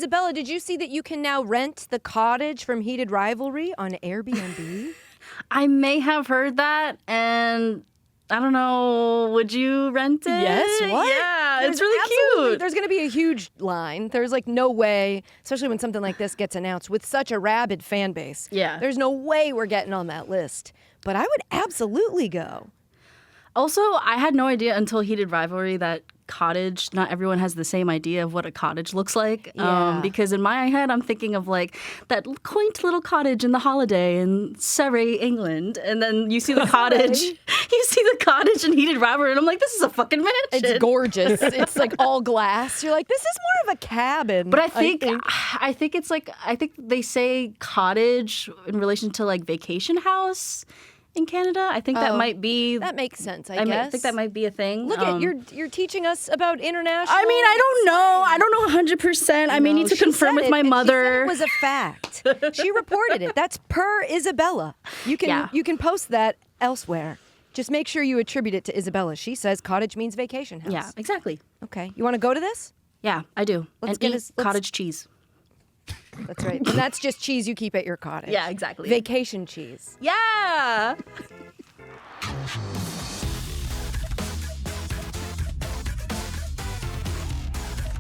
Isabella, did you see that you can now rent the cottage from Heated Rivalry on Airbnb? I may have heard that, and I don't know, would you rent it? Yes, what? Yeah, it's really cute. There's going to be a huge line. There's like no way, especially when something like this gets announced with such a rabid fan base. Yeah. There's no way we're getting on that list. But I would absolutely go. Also, I had no idea until Heated Rivalry that cottage, not everyone has the same idea of what a cottage looks like. Yeah. Because in my head, I'm thinking of like that quaint little cottage in the Holiday in Surrey, England. And then you see the cottage, in Heated Rivalry, and I'm like, this is a fucking mansion. It's gorgeous. It's like all glass. You're like, this is more of a cabin. But I think they say cottage in relation to like vacation house in Canada. I think that might be... That makes sense, I guess. I think that might be a thing. Look at, you're teaching us about international... I mean, I don't know. I don't know 100%. I may need to confirm with my mother. She said it was a fact. She reported it. That's per Isabella. You can post that elsewhere. Just make sure you attribute it to Isabella. She says cottage means vacation house. Yeah, exactly. Okay. You want to go to this? Yeah, I do. Let's eat cottage cheese. That's right. And that's just cheese you keep at your cottage. Yeah, exactly. Vacation cheese. Yeah!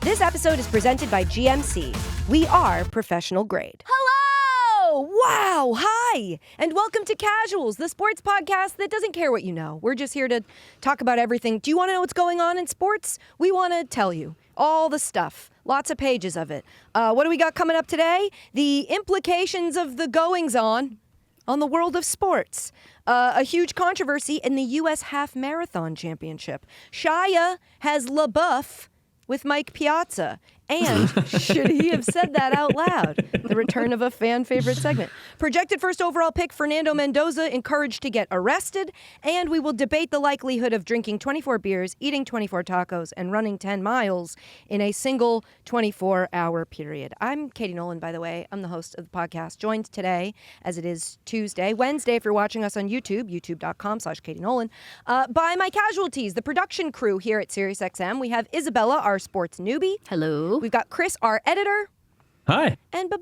This episode is presented by GMC. We are professional grade. Hello! Wow! Hi! And welcome to Casuals, the sports podcast that doesn't care what you know. We're just here to talk about everything. Do you want to know what's going on in sports? We want to tell you all the stuff. Lots of pages of it. What do we got coming up today? The implications of the goings-on the world of sports. A huge controversy in the U.S. Half Marathon Championship. Shia has LeBeouf with Mike Piazza. And should he have said that out loud? The return of a fan-favorite segment. Projected first overall pick Fernando Mendoza encouraged to get arrested. And we will debate the likelihood of drinking 24 beers, eating 24 tacos, and running 10 miles in a single 24-hour period. I'm Katie Nolan, by the way. I'm the host of the podcast, joined today, as it is Wednesday, if you're watching us on YouTube, youtube.com/Katie Nolan, by my Casualties, the production crew here at SiriusXM. We have Isabella, our sports newbie. Hello. We've got Chris, our editor. Hi. And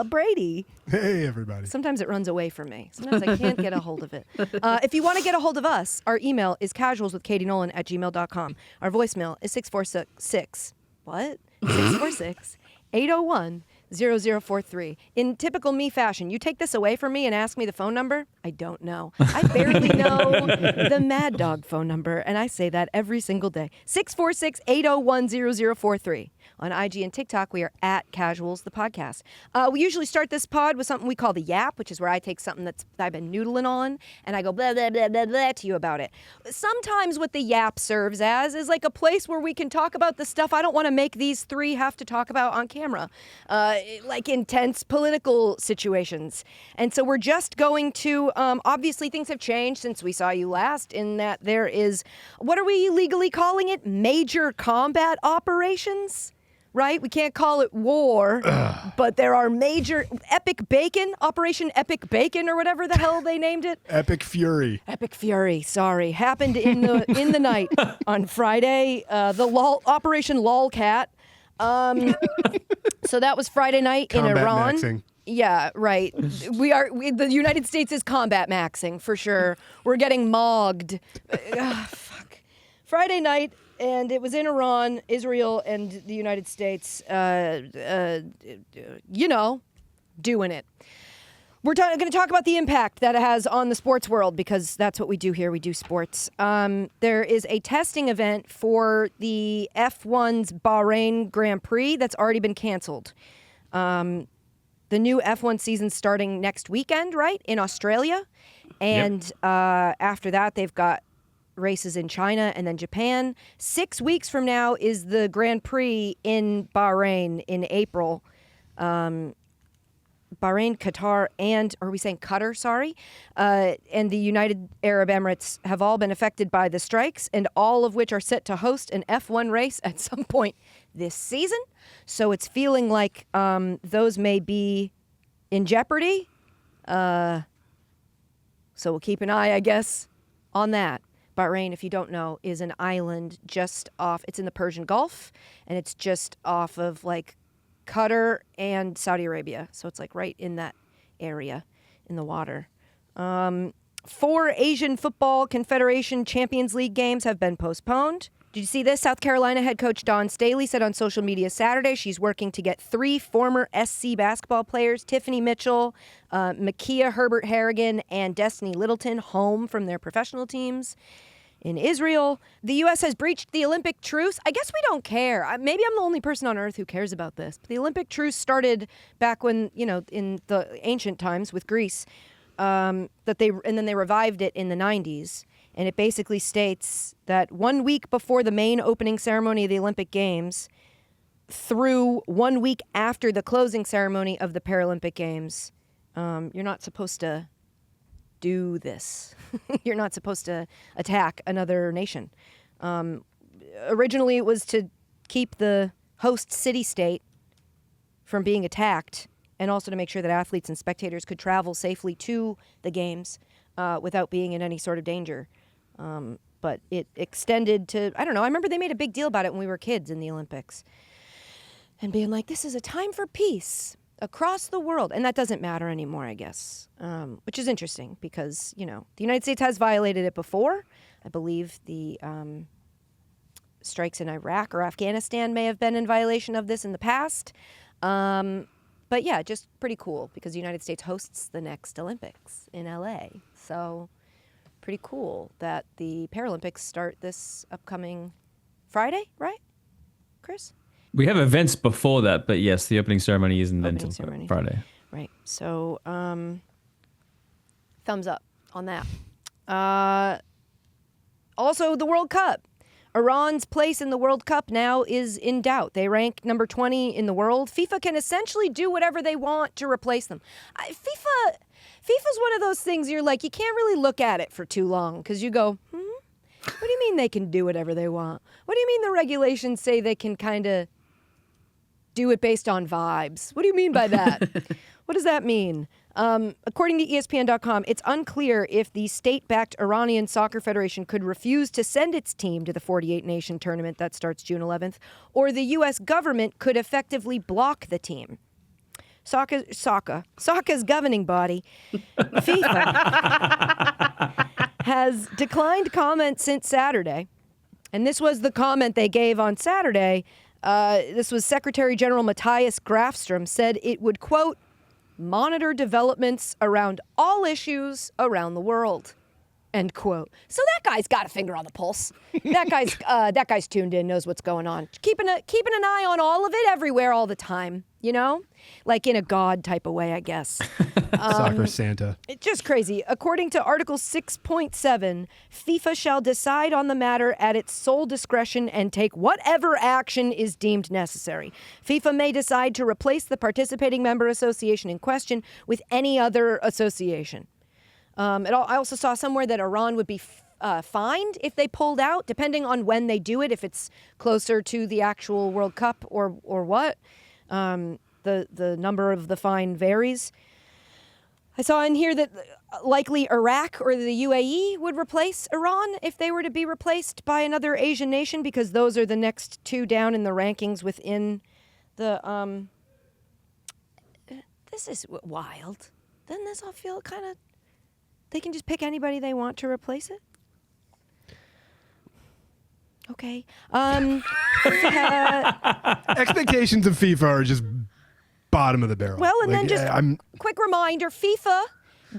Brady. Hey, everybody. Sometimes it runs away from me. Sometimes I can't get a hold of it. If you want to get a hold of us, our email is casualswithkatienolan@gmail.com. Our voicemail is 646. What? 646-801-0043. In typical me fashion, you take this away from me and ask me the phone number? I don't know. I barely know the Mad Dog phone number, and I say that every single day. 646-801-0043. On IG and TikTok, we are at Casuals, the podcast. We usually start this pod with something we call the Yap, which is where I take something that I've been noodling on, and I go blah, blah, blah, blah, blah to you about it. Sometimes what the Yap serves as is like a place where we can talk about the stuff I don't want to make these three have to talk about on camera, like intense political situations. And so we're just going to, obviously things have changed since we saw you last, in that there is, what are we legally calling it? Major combat operations? Right? We can't call it war, but there are major Epic Bacon, Operation Epic Bacon, or whatever the hell they named it. Epic Fury. Epic Fury, sorry. Happened in the night on Friday. Operation Lolcat. So that was Friday night Combat in Iran. maxing. Yeah, right. The United States is combat maxing, for sure. We're getting mogged. Fuck. Friday night. And it was in Iran, Israel, and the United States, doing it. We're going to talk about the impact that it has on the sports world, because that's what we do here. We do sports. There is a testing event for the F1's Bahrain Grand Prix that's already been canceled. The new F1 season's starting next weekend, right, in Australia. And after that, they've got races in China and then Japan. 6 weeks from now is the Grand Prix in Bahrain in April. Bahrain, Qatar, and, or are we saying Qatar, sorry? And the United Arab Emirates have all been affected by the strikes, and all of which are set to host an F1 race at some point this season. So it's feeling like those may be in jeopardy. So we'll keep an eye, I guess, on that. Bahrain, if you don't know, is an island just off. It's in the Persian Gulf, and it's just off of like Qatar and Saudi Arabia. So it's like right in that area in the water. 4 Asian Football Confederation Champions League games have been postponed. Did you see this? South Carolina head coach Dawn Staley said on social media Saturday she's working to get 3 former SC basketball players, Tiffany Mitchell, Makia Herbert Harrigan, and Destiny Littleton, home from their professional teams in Israel. The U.S. has breached the Olympic truce. I guess we don't care. Maybe I'm the only person on earth who cares about this. But the Olympic truce started back when, in the ancient times with Greece, and then they revived it in the 90s. And it basically states that 1 week before the main opening ceremony of the Olympic Games through 1 week after the closing ceremony of the Paralympic Games, you're not supposed to do this. You're not supposed to attack another nation. Originally, it was to keep the host city-state from being attacked and also to make sure that athletes and spectators could travel safely to the games without being in any sort of danger. But it extended to, I don't know, I remember they made a big deal about it when we were kids in the Olympics. And being like, this is a time for peace across the world. And that doesn't matter anymore, I guess, which is interesting because, the United States has violated it before. I believe the strikes in Iraq or Afghanistan may have been in violation of this in the past. But yeah, just pretty cool because the United States hosts the next Olympics in LA. So pretty cool that the Paralympics start this upcoming Friday, right, Chris? We have events before that, but yes, the opening ceremony isn't until Friday. Right. So thumbs up on that. Also, the World Cup. Iran's place in the World Cup now is in doubt. They rank number 20 in the world. FIFA can essentially do whatever they want to replace them. FIFA's one of those things you're like, you can't really look at it for too long because you go, what do you mean they can do whatever they want? What do you mean the regulations say they can kind of do it based on vibes? What do you mean by that? What does that mean? According to ESPN.com, it's unclear if the state-backed Iranian Soccer Federation could refuse to send its team to the 48-nation tournament that starts June 11th, or the U.S. government could effectively block the team. Soccer's governing body, FIFA, has declined comment since Saturday. And this was the comment they gave on Saturday. This was Secretary General Matthias Grafstrom said it would, quote, monitor developments around all issues around the world, end quote. So that guy's got a finger on the pulse. That guy's tuned in, knows what's going on. Keeping an eye on all of it everywhere all the time, like in a God type of way, I guess. Soccer Santa. It's just crazy. According to Article 6.7, FIFA shall decide on the matter at its sole discretion and take whatever action is deemed necessary. FIFA may decide to replace the participating member association in question with any other association. I also saw somewhere that Iran would be fined if they pulled out, depending on when they do it, if it's closer to the actual World Cup or what. The number of the fine varies. I saw in here that likely Iraq or the UAE would replace Iran if they were to be replaced by another Asian nation, because those are the next 2 down in the rankings within the... This is wild. Doesn't this all feel kind of... They can just pick anybody they want to replace it? Okay. Expectations of FIFA are just bottom of the barrel. Well, and then just quick reminder, FIFA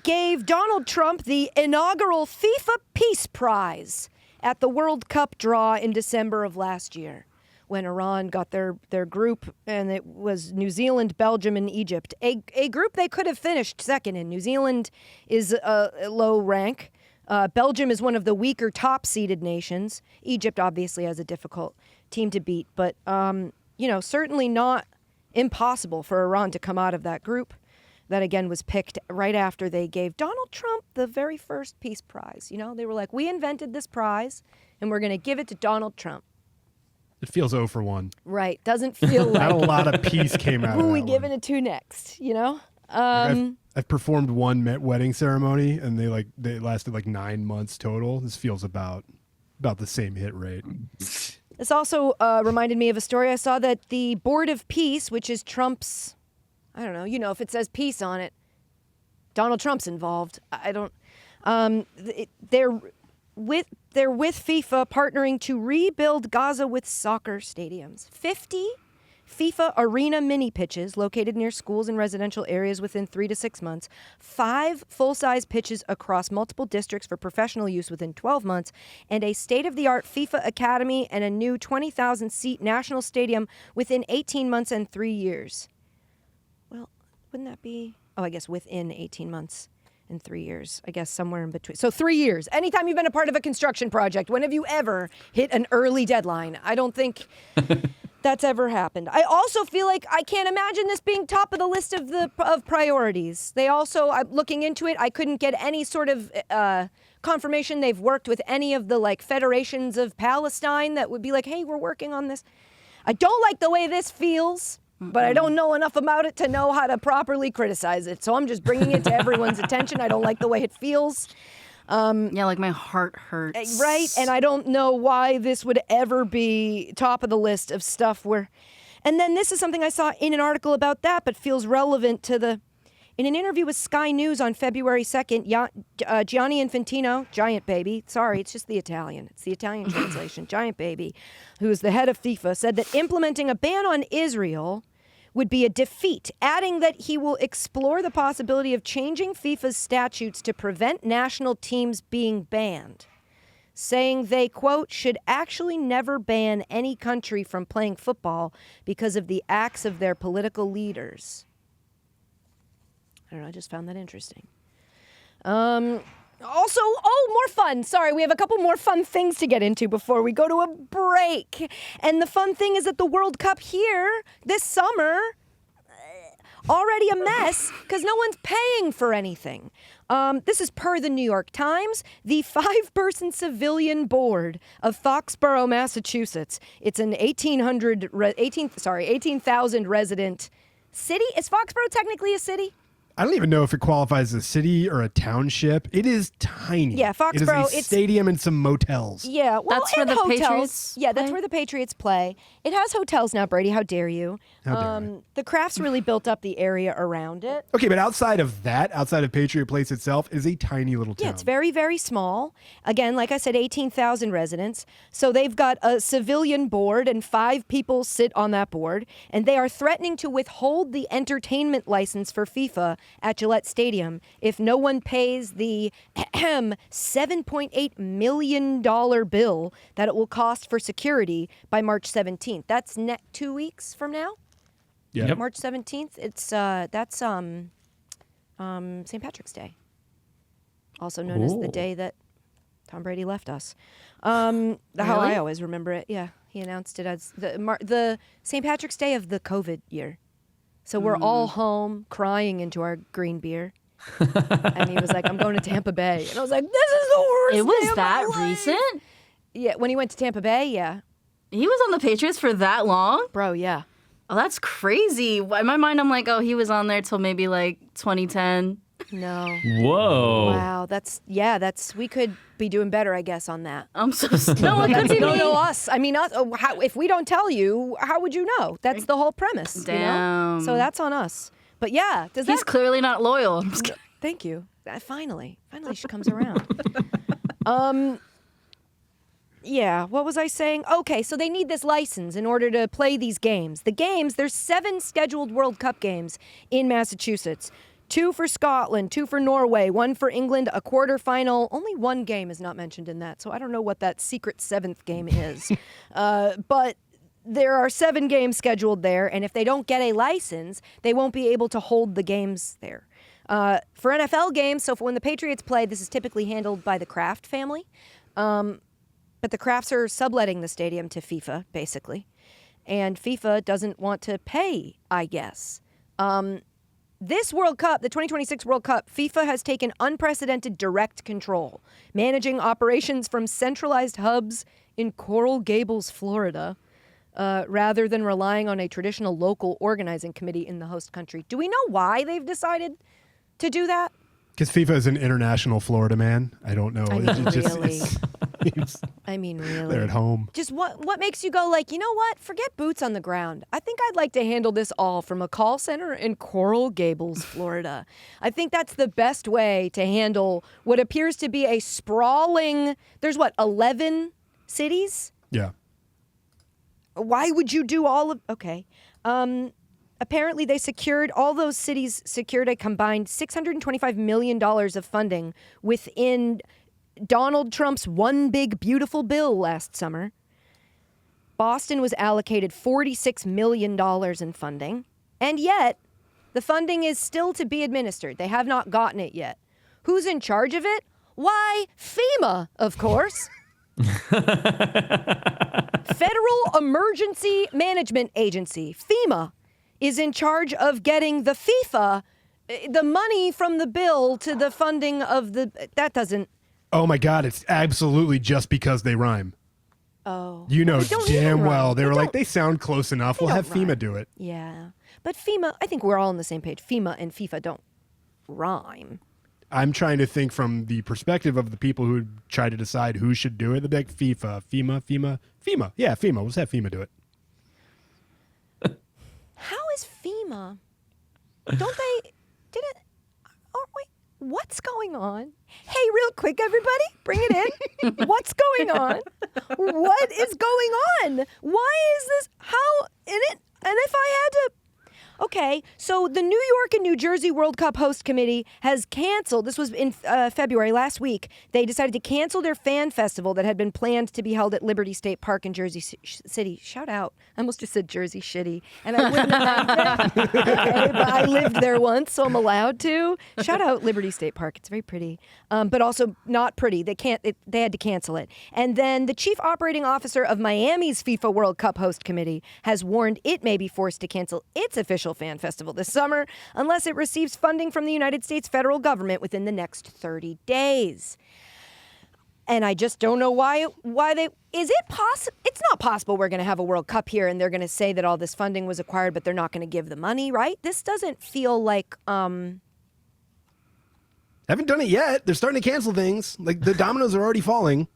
gave Donald Trump the inaugural FIFA Peace Prize at the World Cup draw in December of last year, when Iran got their group, and it was New Zealand, Belgium, and Egypt. A group they could have finished second in. New Zealand is a low rank. Belgium is one of the weaker top-seeded nations. Egypt obviously has a difficult team to beat, but certainly not impossible for Iran to come out of that group. That again was picked right after they gave Donald Trump the very first Peace Prize. They were like, we invented this prize, and we're going to give it to Donald Trump. It feels 0 for 1. Right. Doesn't feel like... Not a lot of peace came out of that. Who are we giving it to next, I've performed one wedding ceremony, and they lasted like 9 months total. This feels about the same hit rate. This also reminded me of a story I saw that the Board of Peace, which is Trump's, I don't know, if it says peace on it, Donald Trump's involved. I don't. They're with FIFA partnering to rebuild Gaza with soccer stadiums. 50 FIFA arena mini pitches located near schools and residential areas within 3 to 6 months, 5 full-size pitches across multiple districts for professional use within 12 months, and a state-of-the-art FIFA academy and a new 20,000-seat national stadium within 18 months and 3 years. Well, wouldn't that be... Oh, I guess within 18 months and 3 years. I guess somewhere in between. So 3 years. Anytime you've been a part of a construction project, when have you ever hit an early deadline? I don't think... that's ever happened. I also feel like I can't imagine this being top of the list of priorities. They also, I'm looking into it, I couldn't get any sort of confirmation they've worked with any of the federations of Palestine that would be like, hey, we're working on this. I don't like the way this feels, but I don't know enough about it to know how to properly criticize it. So I'm just bringing it to everyone's attention. I don't like the way it feels. My heart hurts. Right? And I don't know why this would ever be top of the list of stuff where... And then this is something I saw in an article about that, but feels relevant to the... In an interview with Sky News on February 2nd, Gianni Infantino, Giant Baby, sorry, it's just the Italian. It's the Italian translation, Giant Baby, who is the head of FIFA, said that implementing a ban on Israel would be a defeat, adding that he will explore the possibility of changing FIFA's statutes to prevent national teams being banned, saying they, quote, should actually never ban any country from playing football because of the acts of their political leaders. I don't know, I just found that interesting. Also, more fun. Sorry, we have a couple more fun things to get into before we go to a break. And the fun thing is that the World Cup here this summer, already a mess because no one's paying for anything. This is per the New York Times. The 5-person civilian board of Foxborough, Massachusetts. It's an 18,000 resident city. Is Foxborough technically a city? I don't even know if it qualifies as a city or a township. It is tiny. Yeah, Foxborough. It is a stadium and some motels. Yeah, well, that's where the hotels. Patriots. Yeah, that's where the Patriots play. It has hotels now, Brady. How dare you? How dare I? The Crafts really built up the area around it. Okay, but outside of Patriot Place itself, is a tiny little town. Yeah, it's very, very small. Again, like I said, 18,000 residents. So they've got a civilian board, and 5 people sit on that board, and they are threatening to withhold the entertainment license for FIFA at Gillette Stadium if no one pays the $7.8 million bill that it will cost for security by March 17th. That's 2 weeks from now. Yeah. Yep. March 17th. It's that's St. Patrick's Day, also known as the day that Tom Brady left us. How I always remember it. Yeah, he announced it as the St. Patrick's Day of the COVID year. So we're all home crying into our green beer. And he was like, I'm going to Tampa Bay. And I was like, this is the worst. It was day of that my life. recent? Yeah, when he went to Tampa Bay, yeah. He was on the Patriots for that long? Bro, yeah. Oh, that's crazy. In my mind, I'm like, oh, he was on there till maybe 2010. No. Whoa. Wow, we could be doing better, I guess, on that. I'm so no, it could be me. No, us. I mean, us. If we don't tell you, how would you know? That's the whole premise. Damn. You know? So that's on us. But yeah, he's clearly not loyal. I'm just kidding. Thank you. Finally, she comes around. Yeah, what was I saying? Okay, so they need this license in order to play these games. The games, there's 7 scheduled World Cup games in Massachusetts. 2 for Scotland, 2 for Norway, 1 for England, a quarterfinal. Only 1 game is not mentioned in that, so I don't know what that secret 7th game is. But there are 7 games scheduled there, and if they don't get a license, they won't be able to hold the games there. For NFL games, so for when the Patriots play, this is typically handled by the Kraft family. But the Crafts are subletting the stadium to FIFA, basically. And FIFA doesn't want to pay, I guess. This World Cup, the 2026 World Cup, FIFA has taken unprecedented direct control, managing operations from centralized hubs in Coral Gables, Florida. rather than relying on a traditional local organizing committee in the host country. Do we know why they've decided to do that? Because FIFA is an international Florida man. I don't know. I mean, really. I mean, really. They're at home. Just what makes you go like, you know what? Forget boots on the ground. I think I'd like to handle this all from a call center in Coral Gables, Florida. I think that's the best way to handle what appears to be a sprawling, there's 11 cities? Yeah. Why would you do all of, okay. Apparently, all those cities secured a combined $625 million of funding within Donald Trump's One Big Beautiful Bill last summer. Boston was allocated $46 million in funding, and yet the funding is still to be administered. They have not gotten it yet. Who's in charge of it? Why, FEMA, of course. Federal Emergency Management Agency, FEMA, is in charge of getting the FIFA, the money from the bill to the funding of that doesn't. Oh my God, it's absolutely just because they rhyme. Oh. You know damn well. They were don't- like, they sound close enough. We'll have don't FEMA rhyme. do it. Yeah. But FEMA, I think we're all on the same page. FEMA and FIFA don't rhyme. I'm trying to think from the perspective of the people who try to decide who should do it. They're like, FEMA. Yeah, FEMA. Let's have FEMA do it. How is FEMA? Didn't, oh wait, what's going on? Hey, real quick, everybody, bring it in. What's going on? What is going on? Why is this, and if I had to, okay, so the New York and New Jersey World Cup host committee has canceled, this was in February, last week, they decided to cancel their fan festival that had been planned to be held at Liberty State Park in Jersey City. Shout out. I almost just said Jersey Shitty, and I wouldn't have named it. Okay, but I lived there once, so I'm allowed to. Shout out Liberty State Park. It's very pretty, but also not pretty. They had to cancel it. And then the chief operating officer of Miami's FIFA World Cup host committee has warned it may be forced to cancel its official fan festival this summer unless it receives funding from the United States federal government within the next 30 days. And I just don't know why they, is it possible? It's not possible we're going to have a World Cup here and they're going to say that all this funding was acquired, but they're not going to give the money, right? This doesn't feel like, Haven't done it yet. They're starting to cancel things. Like the dominoes are already falling.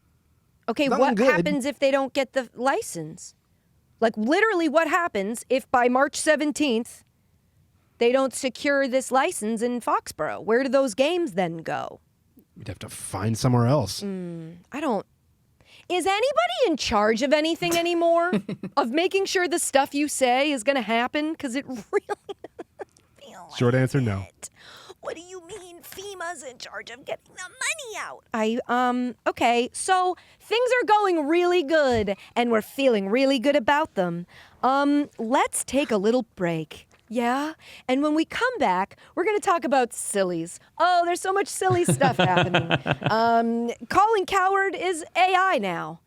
okay, Not what good. happens if they don't get the license? Like literally what happens if by March 17th, they don't secure this license in Foxborough? Where do those games then go? We'd have to find somewhere else. Is anybody in charge of anything anymore? Of making sure the stuff you say is going to happen? Because it really feels like Short answer, no. it. What do you mean FEMA's in charge of getting the money out? Okay, so things are going really good and we're feeling really good about them. Let's take a little break. Yeah? And when we come back, we're going to talk about sillies. Oh, there's so much silly stuff happening. Colin Cowherd is AI now.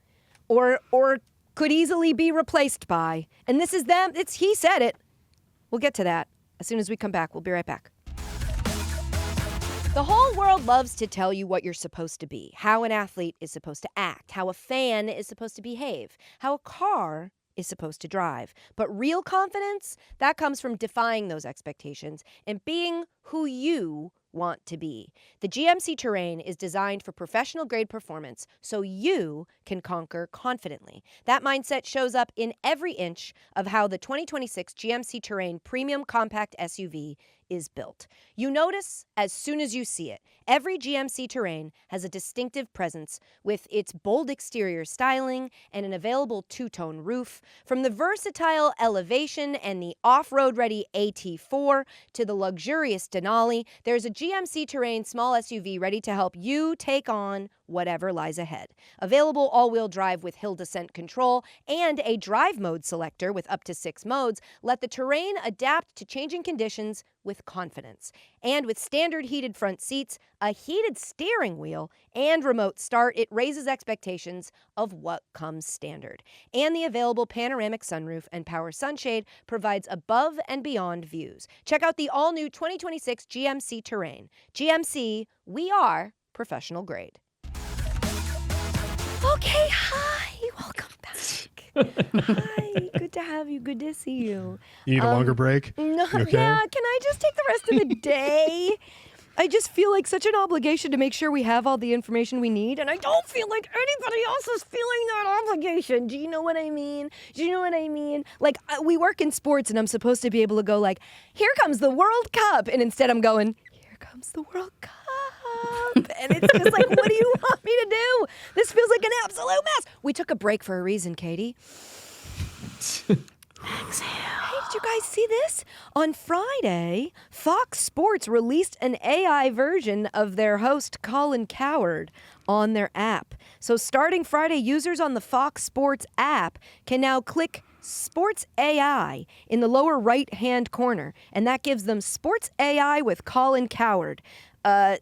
Or could easily be replaced by. And this is them. He said it. We'll get to that as soon as we come back. We'll be right back. The whole world loves to tell you what you're supposed to be, how an athlete is supposed to act, how a fan is supposed to behave, how a car is supposed to drive. But real confidence, that comes from defying those expectations and being who you want to be. The GMC Terrain is designed for professional grade performance so you can conquer confidently. That mindset shows up in every inch of how the 2026 GMC Terrain Premium Compact SUV is built. You notice as soon as you see it. Every GMC Terrain has a distinctive presence with its bold exterior styling and an available two-tone roof. From the versatile Elevation and the off-road ready AT4 to the luxurious Denali, there's a GMC Terrain small SUV ready to help you take on whatever lies ahead. Available all-wheel drive with hill descent control and a drive mode selector with up to 6 modes, let the Terrain adapt to changing conditions with confidence. And with standard heated front seats, a heated steering wheel, and remote start, it raises expectations of what comes standard. And the available panoramic sunroof and power sunshade provides above and beyond views. Check out the all-new 2026 GMC Terrain. GMC, we are professional grade. Okay, hi, welcome back. Hi, good to have you. Good to see you. You need a longer break? No, You okay? yeah, can I just take the rest of the day? I just feel like such an obligation to make sure we have all the information we need, and I don't feel like anybody else is feeling that obligation. Do you know what I mean? Like, we work in sports, and I'm supposed to be able to go like, here comes the World Cup, and instead I'm going, here comes the World Cup. And it's just like, what do you want me to do? This feels like an absolute mess. We took a break for a reason, Katie. Hey, did you guys see this? On Friday, Fox Sports released an AI version of their host, Colin Cowherd, on their app. So starting Friday, users on the Fox Sports app can now click Sports AI in the lower right-hand corner, and that gives them Sports AI with Colin Cowherd, a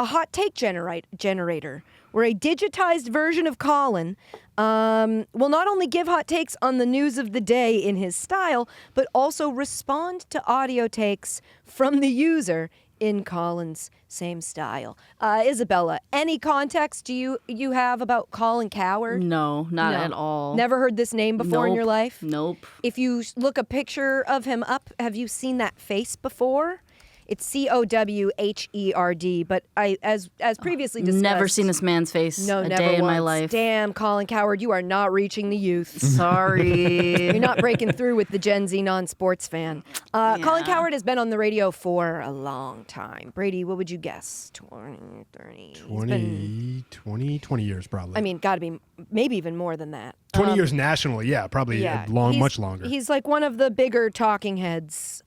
hot take generator, where a digitized version of Colin will not only give hot takes on the news of the day in his style, but also respond to audio takes from the user in Colin's same style. Isabella, any context do you have about Colin Cowherd? No, not at all. Never heard this name before in your life? Nope. If you look a picture of him up, have you seen that face before? It's Cowherd, but as previously discussed, Never seen this man's face never day in my once. life. Damn, Colin Cowherd, you are not reaching the youth. Sorry. You're not breaking through with the Gen Z non-sports fan. Colin Cowherd has been on the radio for a long time. Brady, what would you guess? 20, 30? 20 years probably. I mean, got to be maybe even more than that. 20 years nationally, yeah, probably much longer. He's like one of the bigger talking heads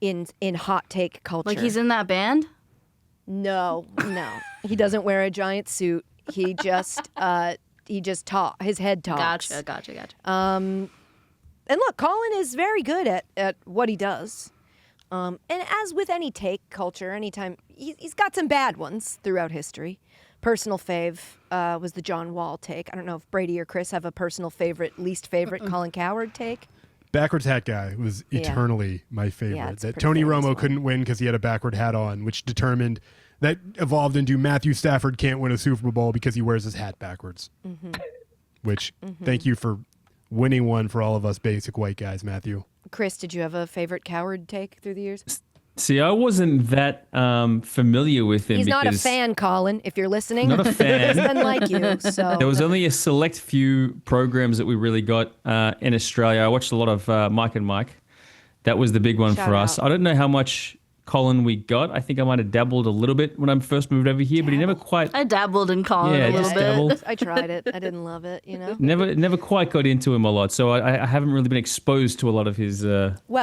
in hot take culture. Like he's in that band? No. He doesn't wear a giant suit. He just talks. His head talks. Gotcha. And look, Colin is very good at what he does. And as with any take culture, anytime he's got some bad ones throughout history. Personal fave was the John Wall take. I don't know if Brady or Chris have a personal favorite, least favorite Colin Cowherd take. Backwards hat guy was eternally my favorite. Yeah, it's that pretty Tony famous Romo one. couldn't win because he had a backward hat on, which evolved into Matthew Stafford can't win a Super Bowl because he wears his hat backwards. Mm-hmm. Which, thank you for winning one for all of us basic white guys, Matthew. Chris, did you have a favorite Cowherd take through the years? See, I wasn't that familiar with him. He's not a because fan, Colin, if you're listening. Not a fan. He doesn't like you. So There was only a select few programs that we really got in Australia. I watched a lot of Mike and Mike. That was the big one Shout for us. out. I don't know how much Colin we got. I think I might have dabbled a little bit when I first moved over here, but he never quite... I dabbled in Colin Yeah, a little just bit. dabbled. I tried it. I didn't love it, Never quite got into him a lot, so I haven't really been exposed to a lot of his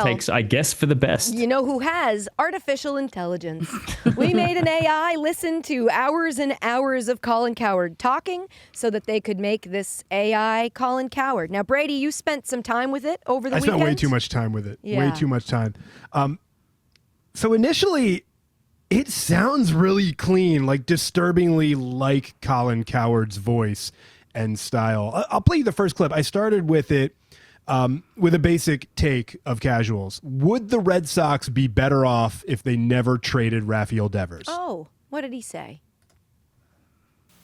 takes, I guess, for the best. You know who has? Artificial intelligence. We made an AI listen to hours and hours of Colin Cowherd talking so that they could make this AI Colin Cowherd. Now, Brady, you spent some time with it over the weekend. I spent way too much time with it. Yeah. Way too much time. So initially, it sounds really clean, like disturbingly like Colin Cowherd's voice and style. I'll play you the first clip. I started with it with a basic take of Casuals. Would the Red Sox be better off if they never traded Rafael Devers? Oh, what did he say?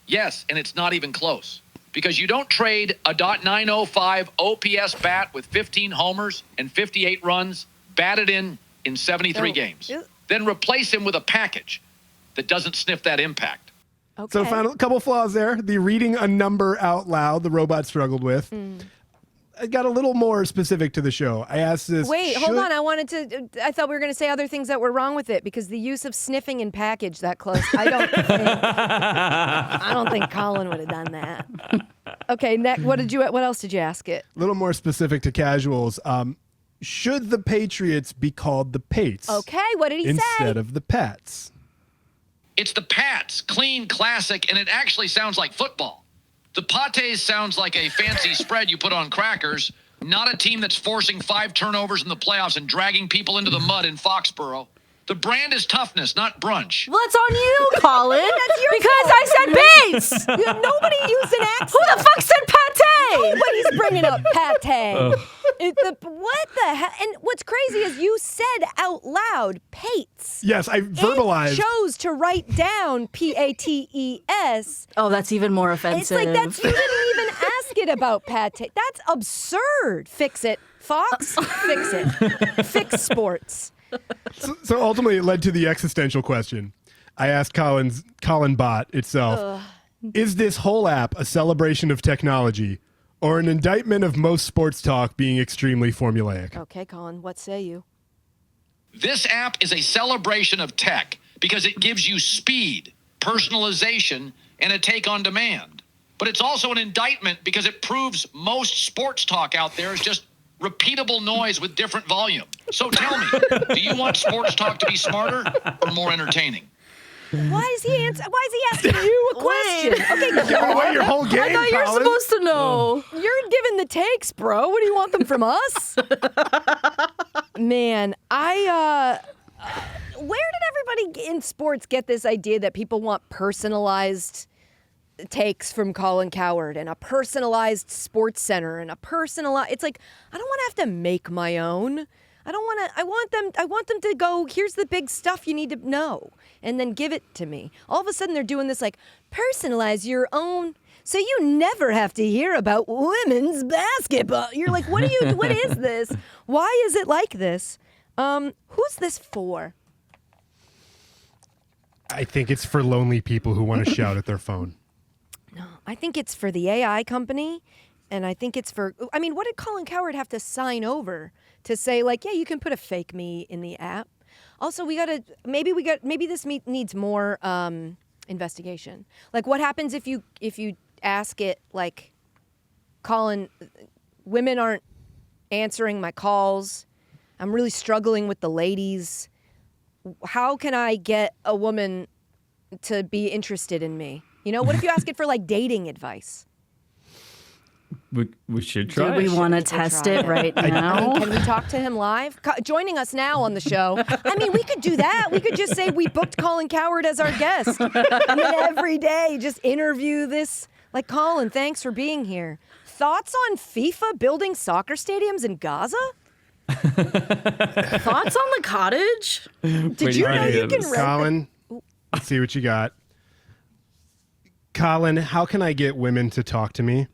Yes, and it's not even close. Because you don't trade a .905 OPS bat with 15 homers and 58 runs, batted in 73 games. Then replace him with a package that doesn't sniff that impact. Okay. So found a couple flaws there. The reading a number out loud, the robot struggled with. I got a little more specific to the show. I asked this. Wait, hold on. I thought we were going to say other things that were wrong with it because the use of sniffing and package that close. I don't think Colin would have done that. Okay, what else did you ask it? A little more specific to Casuals. Should the Patriots be called the Pates? Okay, what did he say? Instead of the Pats. It's the Pats, clean, classic, and it actually sounds like football. The Pates sounds like a fancy spread you put on crackers, not a team that's forcing 5 turnovers in the playoffs and dragging people into the mud in Foxborough. The brand is toughness, not brunch. Well, it's on you, Colin. That's your because fault. I said Pates. Nobody used an accent. Who the fuck said pate? Nobody's bringing up pate. What the hell? And what's crazy is you said out loud Pates. Yes, I verbalized. It chose to write down Pates. Oh, that's even more offensive. It's like you didn't even ask it write about pate. That's absurd. Fix it, Fox. Fix it. Fix sports. So ultimately, it led to the existential question. I asked Colin Bot itself, is this whole app a celebration of technology or an indictment of most sports talk being extremely formulaic? Okay, Colin, what say you? This app is a celebration of tech because it gives you speed, personalization, and a take on demand. But it's also an indictment because it proves most sports talk out there is just repeatable noise with different volume. So tell me, do you want sports talk to be smarter or more entertaining? Why is he asking you a question? Okay, Give away your whole game, I thought you were Colin. supposed to know. you're giving the takes, bro. What do you want them from us? Man, where did everybody in sports get this idea that people want personalized takes from Colin Cowherd and a personalized sports center and a personalized? It's like, I don't want to have to make my own. I want them to go, here's the big stuff you need to know, and then give it to me. All of a sudden they're doing this like, personalize your own, so you never have to hear about women's basketball. You're like, what is this? Why is it like this? Who's this for? I think it's for lonely people who want to shout at their phone. No, I think it's for the AI company, and I think it's for, I mean, what did Colin Cowherd have to sign over to say, like, yeah, you can put a fake me in the app? Also, maybe this needs more investigation. Like, what happens if you ask it, like, Colin, women aren't answering my calls. I'm really struggling with the ladies. How can I get a woman to be interested in me? You know, what if you ask it for, like, dating advice? We should try. Do we it. want to test it right now? Can we talk to him live? Joining us now on the show. I mean, we could do that. We could just say we booked Colin Cowherd as our guest. And then every day just interview this. Like, Colin, thanks for being here. Thoughts on FIFA building soccer stadiums in Gaza? Thoughts on the cottage? Did you know you can rent Colin, let's see what you got. Colin, how can I get women to talk to me?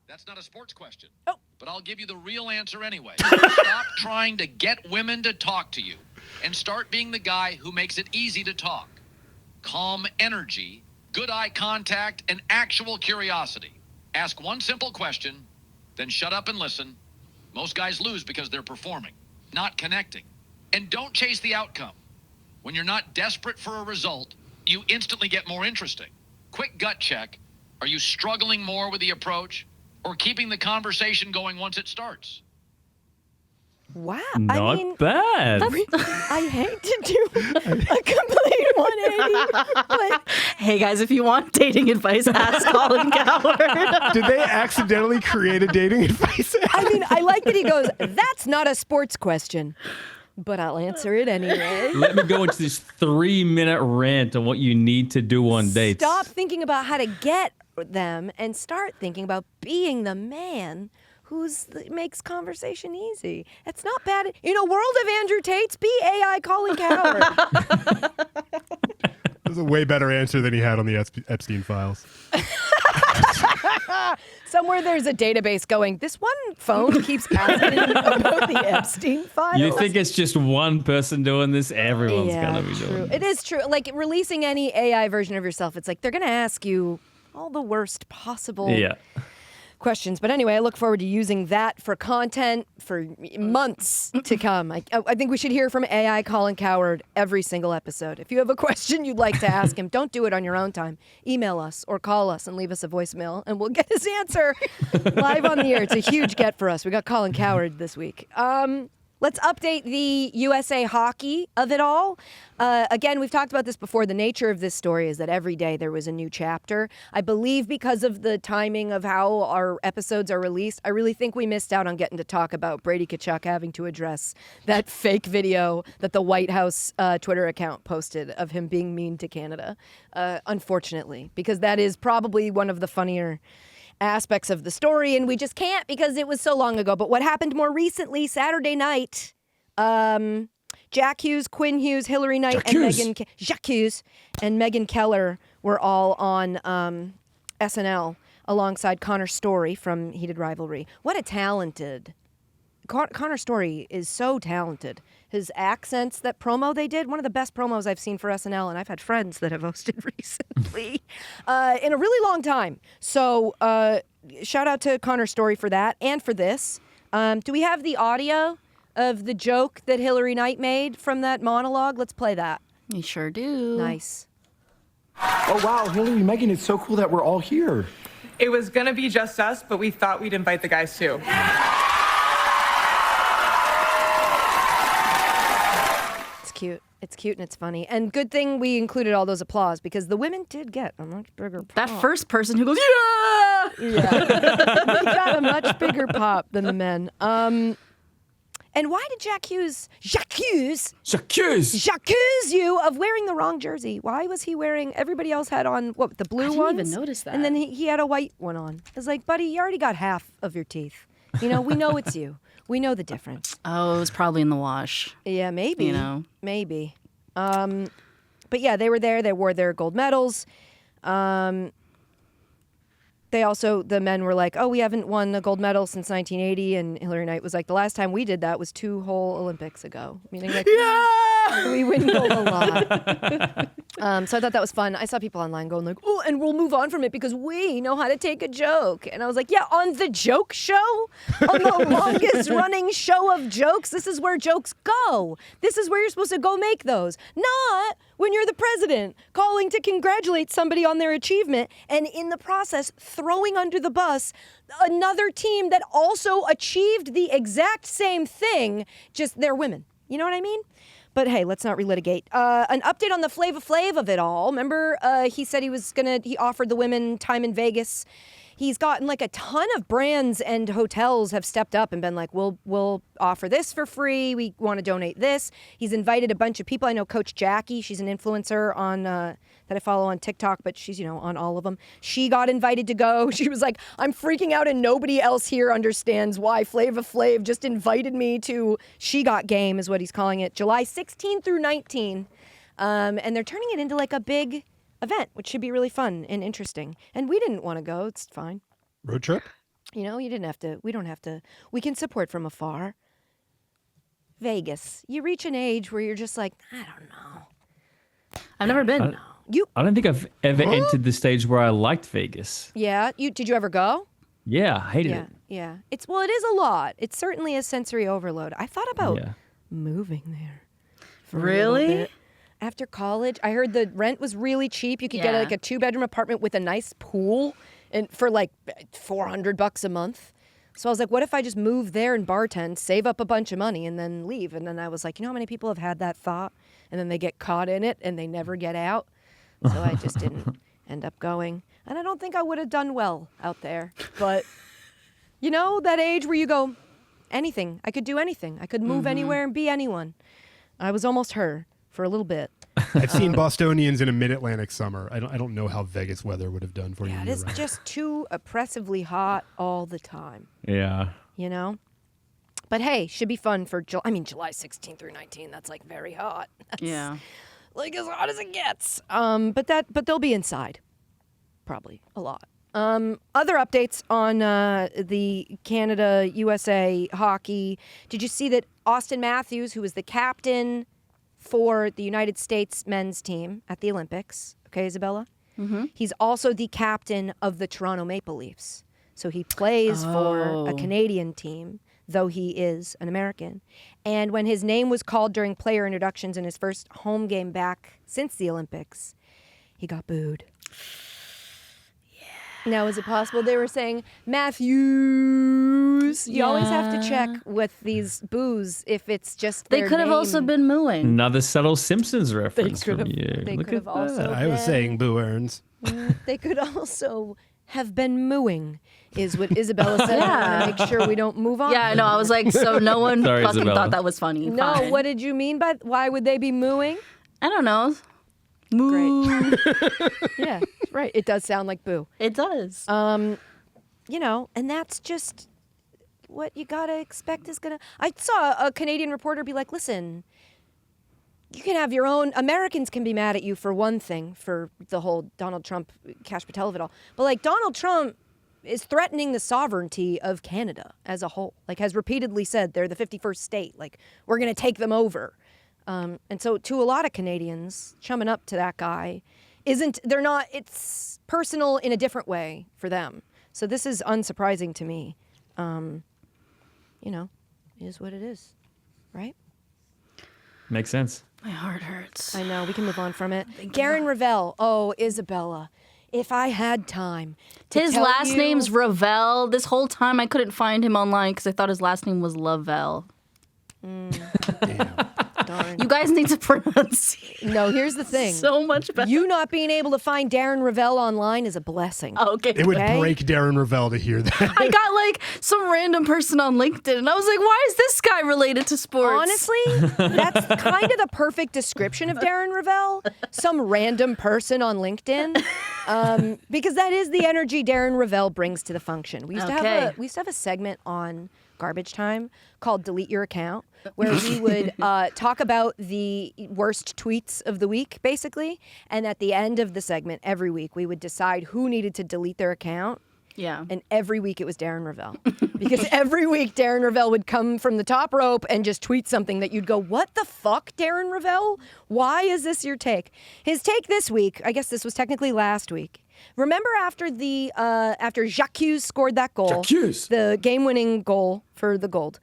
That's not a sports question. Oh. But I'll give you the real answer anyway. Stop trying to get women to talk to you and start being the guy who makes it easy to talk. Calm energy, good eye contact, and actual curiosity. Ask one simple question, then shut up and listen. Most guys lose because they're performing, not connecting. And don't chase the outcome. When you're not desperate for a result, you instantly get more interesting. Quick gut check. Are you struggling more with the approach or keeping the conversation going once it starts? Wow. Not I mean, bad. I hate to do a complete 180, but Hey guys, if you want dating advice, ask Colin Cowherd. Did they accidentally create a dating advice app? I mean, I like that he goes, that's not a sports question, but I'll answer it anyway. Let me go into this 3-minute rant on what you need to do on dates. Stop thinking about how to get them and start thinking about being the man makes conversation easy. It's not bad. In a world of Andrew Tates, be AI Colin Cowherd. That was a way better answer than he had on the Epstein files. Somewhere there's a database going, this one phone keeps asking about the Epstein files. You think it's just one person doing this? Everyone's gonna be doing it. It is true. Like, releasing any AI version of yourself, it's like they're going to ask you all the worst possible questions. But anyway, I look forward to using that for content for months to come. I think we should hear from AI Colin Cowherd every single episode. If you have a question you'd like to ask him, don't do it on your own time. Email us or call us and leave us a voicemail, and we'll get his answer live on the air. It's a huge get for us. We got Colin Cowherd this week. Let's update the USA hockey of it all. Again, we've talked about this before. The nature of this story is that every day there was a new chapter. I believe because of the timing of how our episodes are released, I really think we missed out on getting to talk about Brady Tkachuk having to address that fake video that the White House Twitter account posted of him being mean to Canada, unfortunately, because that is probably one of the funnier aspects of the story, and we just can't because it was so long ago. But what happened more recently, Saturday night, Jack Hughes, Quinn Hughes, Hillary Knight, and Jacques Hughes and Megyn Keller were all on SNL alongside Connor Storrie from Heated Rivalry. What a talented... Connor Storrie is so talented. His accents, that promo they did, one of the best promos I've seen for SNL, and I've had friends that have hosted recently in a really long time. So shout out to Connor Storrie for that and for this. Do we have the audio of the joke that Hillary Knight made from that monologue? Let's play that. You sure do. Nice. Oh, wow, Hillary, Megan, it's so cool that we're all here. It was going to be just us, but we thought we'd invite the guys too. Cute. It's cute and it's funny. And good thing we included all those applause because the women did get a much bigger pop. That first person who goes, yeah! Yeah. They got a much bigger pop than the men. And why did Jacques accuse you of wearing the wrong jersey? Why was he wearing, everybody else had on, what, the blue ones? I didn't even notice that. And then he had a white one on. I was like, buddy, you already got half of your teeth. You know, we know it's you. We know the difference. Oh, it was probably in the wash. Yeah, maybe. You know? Maybe. But yeah, they were there. They wore their gold medals. They also, the men were like, oh, we haven't won a gold medal since 1980. And Hillary Knight was like, the last time we did that was 2 whole Olympics ago. Meaning like, we win gold a lot. So I thought that was fun. I saw people online going like, oh, and we'll move on from it because we know how to take a joke. And I was like, yeah, on the joke show? On the longest running show of jokes? This is where jokes go. This is where you're supposed to go make those. Not when you're the president calling to congratulate somebody on their achievement and in the process throwing under the bus another team that also achieved the exact same thing, just they're women. You know what I mean? But hey, let's not relitigate. An update on the Flav of it all. Remember, he said he offered the women time in Vegas. He's gotten like a ton of brands and hotels have stepped up and been like, we'll offer this for free. We want to donate this. He's invited a bunch of people. I know Coach Jackie. She's an influencer on that I follow on TikTok, but she's, on all of them. She got invited to go. She was like, I'm freaking out and nobody else here understands why Flav just invited me to She Got Game is what he's calling it. July 16 through 19. And they're turning it into like a big event, which should be really fun and interesting. And we didn't want to go. It's fine. Road trip? You didn't have to. We don't have to. We can support from afar. Vegas. You reach an age where you're just like, I don't know. I've never been. I don't think I've ever entered the stage where I liked Vegas. Yeah. Did you ever go? Yeah, I hated it. Yeah. It is a lot. It's certainly a sensory overload. I thought about moving there. Really? After college, I heard the rent was really cheap. You could get like a 2-bedroom apartment with a nice pool and for like $400 a month. So I was like, what if I just move there and bartend, save up a bunch of money, and then leave? And then I was like, how many people have had that thought? And then they get caught in it and they never get out. So I just didn't end up going. And I don't think I would have done well out there. But, that age where you go, anything. I could do anything. I could move anywhere and be anyone. I was almost her for a little bit. I've seen Bostonians in a mid-Atlantic summer. I don't know how Vegas weather would have done for you. Yeah, it is just too oppressively hot all the time. Yeah. But hey, should be fun for July 16 through 19. That's like very hot. That's like as hot as it gets. But they'll be inside. Probably a lot. Other updates on the Canada-USA hockey. Did you see that Auston Matthews, who was the captain for the United States men's team at the Olympics, okay, Isabella? Mm-hmm. He's also the captain of the Toronto Maple Leafs. So he plays for a Canadian team, though he is an American. And when his name was called during player introductions in his first home game back since the Olympics, he got booed. Now, is it possible they were saying, Matthews? You always have to check with these boos if it's just their They could have name. also been mooing. Another subtle Simpsons reference from you. They Look could at have also that. I was saying Boo Earns. They could also have been mooing, is what Isabella said. To make sure we don't move on. Yeah, I know. I was like, so no one Sorry, fucking Isabella. thought that was funny. No, Fine. what did you mean by, why would they be mooing? I don't know. Moo. Yeah, right. It does sound like boo. It does. And that's just what you gotta expect is gonna. I saw a Canadian reporter be like, listen, you can have your own. Americans can be mad at you for one thing, for the whole Donald Trump Cash Patel of it all. But like Donald Trump is threatening the sovereignty of Canada as a whole. Like has repeatedly said they're the 51st state. Like we're going to take them over. And so to a lot of Canadians, chumming up to that guy it's personal in a different way for them. So this is unsurprising to me. You know, it is what it is, right? Makes sense. My heart hurts. I know. We can move on from it. Darren Rovell. Oh, Isabella. If I had time to His tell last you- name's Rovell. This whole time I couldn't find him online because I thought his last name was Lavelle. Darn. You guys need to pronounce No, here's the thing. so much better. You not being able to find Darren Rovell online is a blessing. Okay. It would Okay. break Darren Rovell to hear that. I got like some random person on LinkedIn and I was like, why is this guy related to sports? Honestly, that's kind of the perfect description of Darren Rovell. Some random person on LinkedIn. Because that is the energy Darren Rovell brings to the function. We used to have a segment on Garbage Time called Delete Your Account, where we would talk about the worst tweets of the week, basically. And at the end of the segment, every week, we would decide who needed to delete their account. Yeah. And every week it was Darren Rovell. Because every week Darren Rovell would come from the top rope and just tweet something that you'd go, what the fuck, Darren Rovell? Why is this your take? His take this week, I guess this was technically last week. Remember after Jacques scored that goal, the game-winning goal for the gold,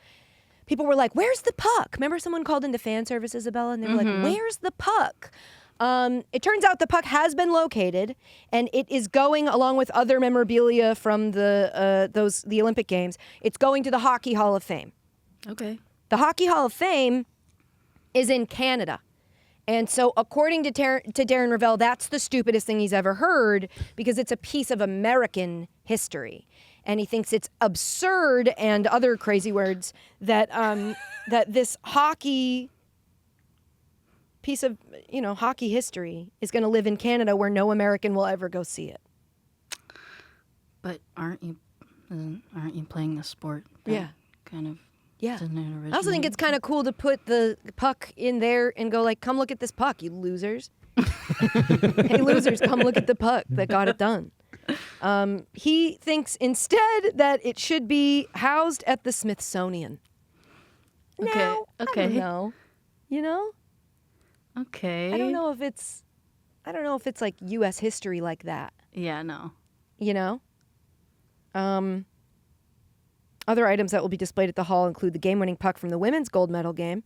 people were like, where's the puck? Remember someone called into fan service, Isabella? And they were like, where's the puck? It turns out the puck has been located, and it is going along with other memorabilia from the Olympic Games. It's going to the Hockey Hall of Fame. Okay. The Hockey Hall of Fame is in Canada. And so according to Darren Rovell, that's the stupidest thing he's ever heard because it's a piece of American history. And he thinks it's absurd and other crazy words that that this hockey piece of, hockey history is going to live in Canada where no American will ever go see it. But aren't you playing the sport? That Yeah. Kind of. Yeah. Isn't it original? I also think it's kind of cool to put the puck in there and go like, come look at this puck, you losers. Hey, losers, come look at the puck that got it done. He thinks instead that it should be housed at the Smithsonian. Okay. Now, Okay. I don't know. Okay. I don't know if it's like U.S. history like that. Yeah, no. Other items that will be displayed at the hall include the game-winning puck from the women's gold medal game.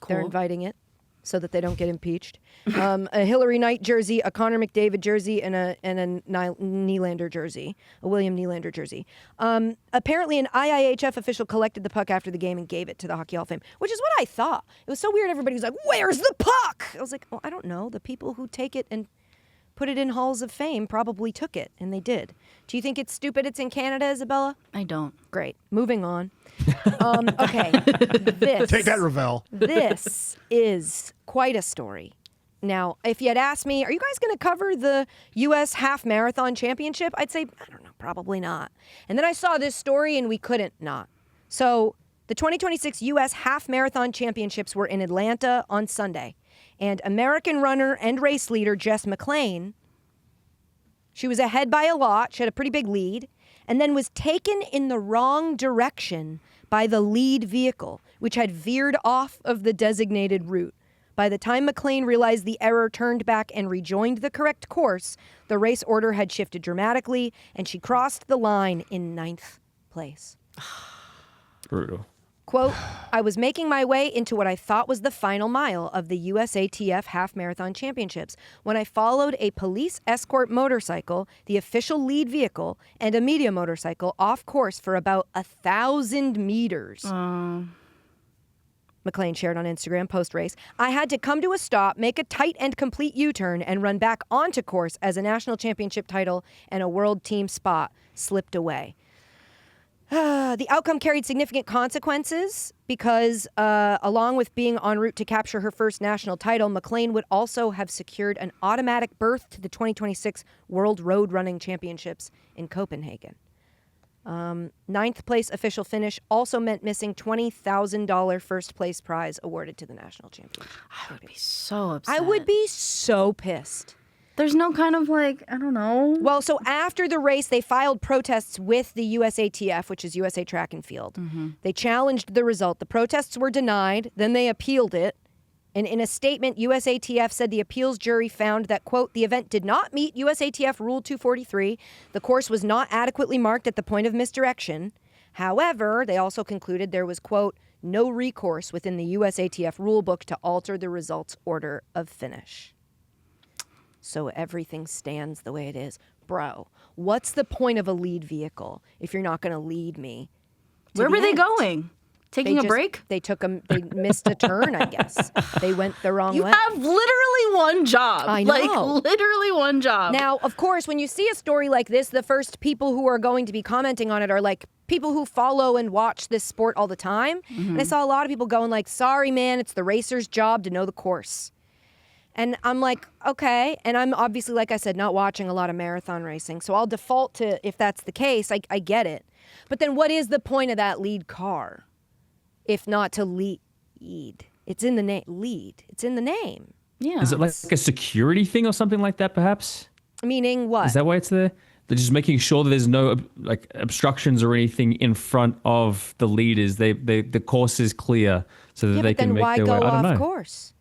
Cool. They're inviting it so that they don't get impeached. A Hillary Knight jersey, a Connor McDavid jersey, and a Nylander jersey, a William Nylander jersey. Apparently, an IIHF official collected the puck after the game and gave it to the Hockey Hall of Fame, which is what I thought. It was so weird. Everybody was like, "Where's the puck?" I was like, "Well, I don't know. The people who take it and put it in halls of fame probably took it, and they did." Do you think it's stupid it's in Canada, Isabella? I don't. Great. Moving on. Okay. Take that, Rovell. This is quite a story. Now, if you had asked me, are you guys going to cover the U.S. Half Marathon Championship? I'd say, I don't know, probably not. And then I saw this story and we couldn't not. So the 2026 U.S. Half Marathon Championships were in Atlanta on Sunday. And American runner and race leader Jess McLean, she was ahead by a lot. She had a pretty big lead. And then was taken in the wrong direction by the lead vehicle, which had veered off of the designated route. By the time McLean realized the error, turned back and rejoined the correct course, the race order had shifted dramatically, and she crossed the line in 9th place. Brutal. Quote, I was making my way into what I thought was the final mile of the USATF Half Marathon Championships when I followed a police escort motorcycle, the official lead vehicle, and a media motorcycle off course for about 1,000 meters. McLean shared on Instagram post-race. I had to come to a stop, make a tight and complete U-turn, and run back onto course as a national championship title and a world team spot slipped away. The outcome carried significant consequences because, along with being en route to capture her first national title, McLean would also have secured an automatic berth to the 2026 World Road Running Championships in Copenhagen. Ninth place official finish also meant missing $20,000 first place prize awarded to the national champion. I would be so upset. I would be so pissed. There's no kind of like, I don't know. Well, so after the race, they filed protests with the USATF, which is USA Track and Field. Mm-hmm. They challenged the result. The protests were denied. Then they appealed it. And in a statement, USATF said the appeals jury found that, quote, the event did not meet USATF Rule 243. The course was not adequately marked at the point of misdirection. However, they also concluded there was, quote, no recourse within the USATF rulebook to alter the result's order of finish. So everything stands the way it is. Bro, what's the point of a lead vehicle if you're not going to lead me? Where were they going? Taking a break? They missed a turn, I guess. They went the wrong way. You have literally one job. I know. Like, literally one job. Now, of course, when you see a story like this, the first people who are going to be commenting on it are like people who follow and watch this sport all the time. Mm-hmm. And I saw a lot of people going like, sorry, man, it's the racer's job to know the course. And I'm like, okay. And I'm obviously, like I said, not watching a lot of marathon racing. So I'll default to, if that's the case, I get it. But then what is the point of that lead car? If not to lead. It's in the name. Lead. It's in the name. Yeah. Is it like a security thing or something like that, perhaps? Meaning what? Is that why it's there? They're just making sure that there's no like obstructions or anything in front of the leaders. The course is clear so that they can make their way. I don't know. Why go off course?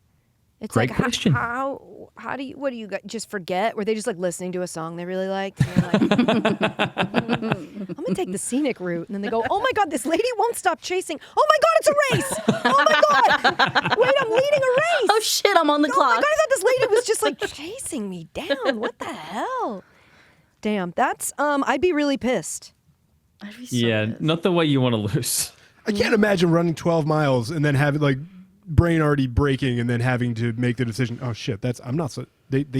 It's Great like, question. what do you just forget? Were they just like listening to a song they really liked? And they're like, I'm going to take the scenic route. And then they go, oh my God, this lady won't stop chasing. Oh my God, it's a race. Oh my God. Wait, I'm leading a race. Oh shit, I'm on the clock. Oh my God, I thought this lady was just like chasing me down. What the hell? Damn, that's, I'd be really pissed. I'd be so pissed. Not the way you want to lose. I can't imagine running 12 miles and then having like brain already breaking and then having to make the decision. Oh shit, did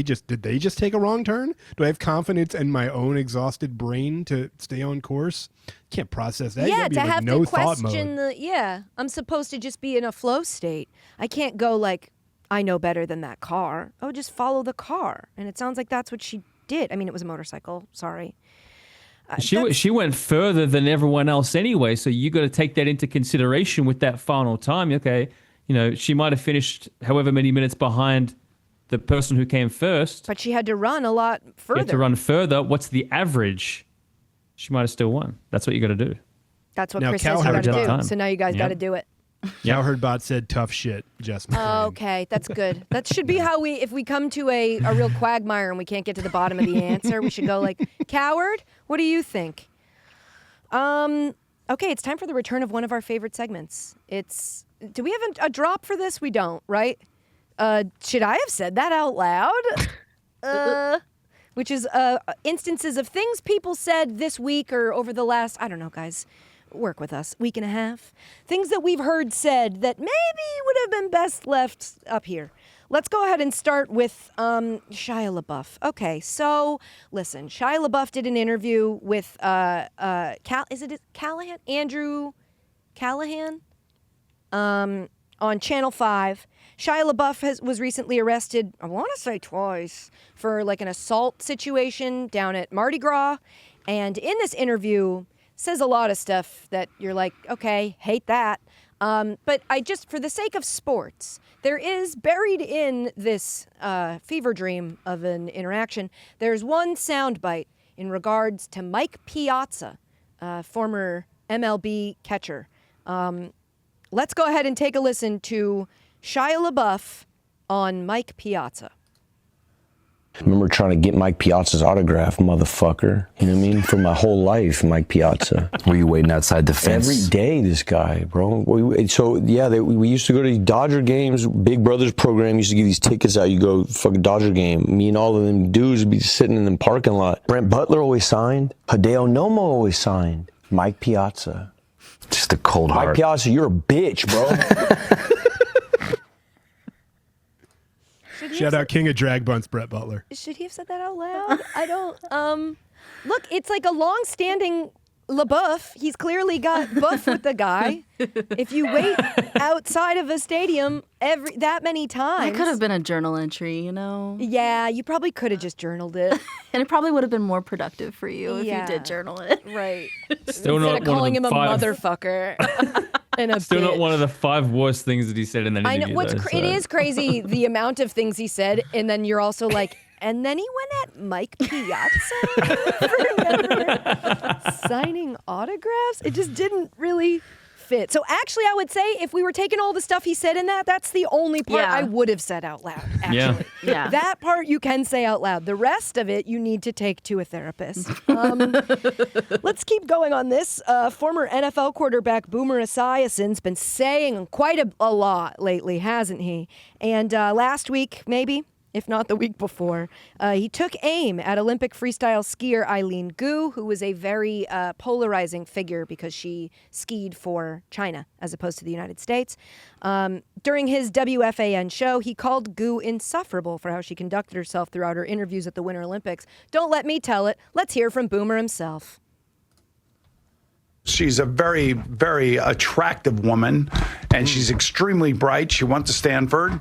they just take a wrong turn? Do I have confidence in my own exhausted brain to stay on course? Can't process that. Yeah, to have no to thought question mode. I'm supposed to just be in a flow state. I can't go like, I know better than that car. Oh, just follow the car. And it sounds like that's what she did. I mean, it was a motorcycle. Sorry. She went further than everyone else anyway, so you got to take that into consideration with that final time. Okay, she might have finished however many minutes behind the person who came first. But she had to run a lot further. You had to run further. What's the average? She might have still won. That's what you got to do. That's what Now, Chris says you got Cowherd to do. time. So now you guys Yep. got to do it. Cowherd bot said tough shit, Jess McClain. Okay, that's good. That should be how if we come to a real quagmire and we can't get to the bottom of the answer, we should go like, Cowherd, what do you think? Okay, it's time for the return of one of our favorite segments. Do we have a drop for this? We don't, right? Should I have said that out loud? Which is instances of things people said this week or over the last, I don't know, guys. Work with us, week and a half. Things that we've heard said that maybe would have been best left up here. Let's go ahead and start with Shia LaBeouf. Okay, so listen, Shia LaBeouf did an interview with Callahan? Andrew Callahan on Channel 5. Shia LaBeouf was recently arrested, I want to say twice, for like an assault situation down at Mardi Gras. And in this interview, says a lot of stuff that you're like, okay, hate that. But for the sake of sports, there is buried in this fever dream of an interaction, there's one soundbite in regards to Mike Piazza, former MLB catcher. Let's go ahead and take a listen to Shia LaBeouf on Mike Piazza. I remember trying to get Mike Piazza's autograph, motherfucker. You know what I mean? For my whole life, Mike Piazza. Were you waiting outside the fence? Every day, this guy, bro. We used to go to these Dodger games. Big Brothers program used to give these tickets out. You go fucking Dodger game. Me and all of them dudes would be sitting in the parking lot. Brent Butler always signed. Hideo Nomo always signed. Mike Piazza. Just a cold heart. Mike Piazza, you're a bitch, bro. Shout out King of Drag Bunts, Brett Butler. Should he have said that out loud? I don't. Look, it's like a long-standing LeBeouf, he's clearly got buff with the guy. If you wait outside of a stadium that many times. That could have been a journal entry, you know? Yeah, you probably could have just journaled it. And it probably would have been more productive for you if you did journal it. Right. Still Instead not of calling him a five. motherfucker. Still not one of the 5 worst things that he said in that interview. I know. It is crazy the amount of things he said, and then you're also like, and then he went at Mike Piazza for signing autographs. It just didn't really fit. So actually, I would say if we were taking all the stuff he said in that's the only part I would have said out loud, actually. Yeah. That part you can say out loud. The rest of it, you need to take to a therapist. Let's keep going on this. Former NFL quarterback Boomer Esiason's been saying quite a lot lately, hasn't he? And last week, maybe, if not the week before, he took aim at Olympic freestyle skier Eileen Gu, who was a very polarizing figure because she skied for China as opposed to the United States. During his WFAN show, he called Gu insufferable for how she conducted herself throughout her interviews at the Winter Olympics. Don't let me tell it. Let's hear from Boomer himself. She's a very, very attractive woman, and she's extremely bright. She went to Stanford,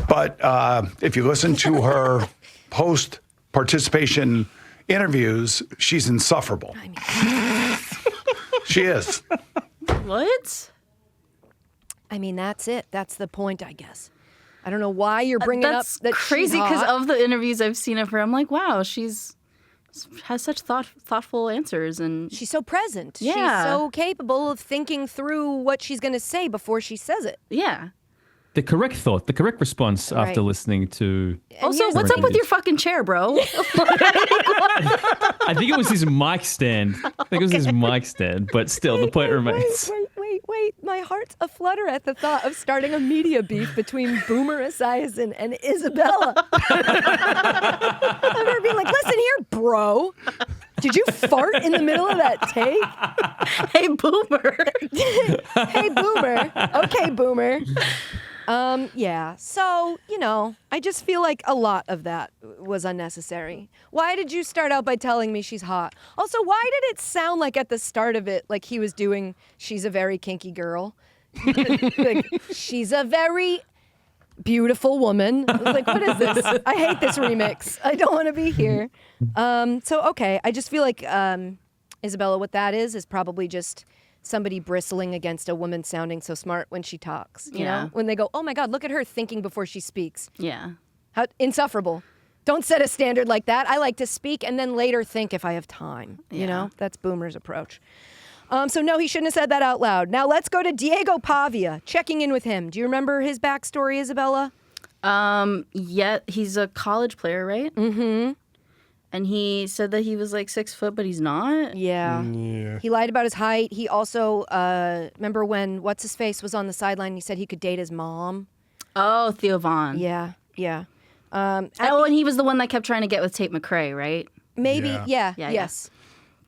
but if you listen to her post-participation interviews, she's insufferable. She is. What? I mean, that's it. That's the point, I guess. I don't know why you're bringing up that crazy she's because hot. of the interviews I've seen of her. I'm like, wow, has such thoughtful answers, and she's so present. Yeah. She's so capable of thinking through what she's going to say before she says it. Yeah. The correct thought, the correct response after listening to... Also, what's up with your fucking chair, bro? I think it was his mic stand. But still, the point remains. Wait. My heart's aflutter at the thought of starting a media beef between Boomer Esiason and Isabella. I've never been like, listen here, bro. Did you fart in the middle of that take? Hey, Boomer. Hey, Boomer. Okay, Boomer. Yeah. So, I just feel like a lot of that was unnecessary. Why did you start out by telling me she's hot? Also, why did it sound like at the start of it, like he was doing, she's a very kinky girl? Like, she's a very beautiful woman. I was like, what is this? I hate this remix. I don't want to be here. Okay. I just feel like, Isabella, what that is probably just somebody bristling against a woman sounding so smart when she talks. You know? When they go, oh my God, look at her thinking before she speaks. Yeah. How insufferable. Don't set a standard like that. I like to speak and then later think if I have time. You know? That's Boomer's approach. So no, he shouldn't have said that out loud. Now let's go to Diego Pavia, checking in with him. Do you remember his backstory, Isabella? Yeah, he's a college player, right? Mm-hmm. And he said that he was like 6 foot, but he's not. Yeah. He lied about his height. He also, remember when What's-His-Face was on the sideline, he said he could date his mom? Oh, Theo Vaughn. Yeah. And he was the one that kept trying to get with Tate McRae, right? Maybe, yes.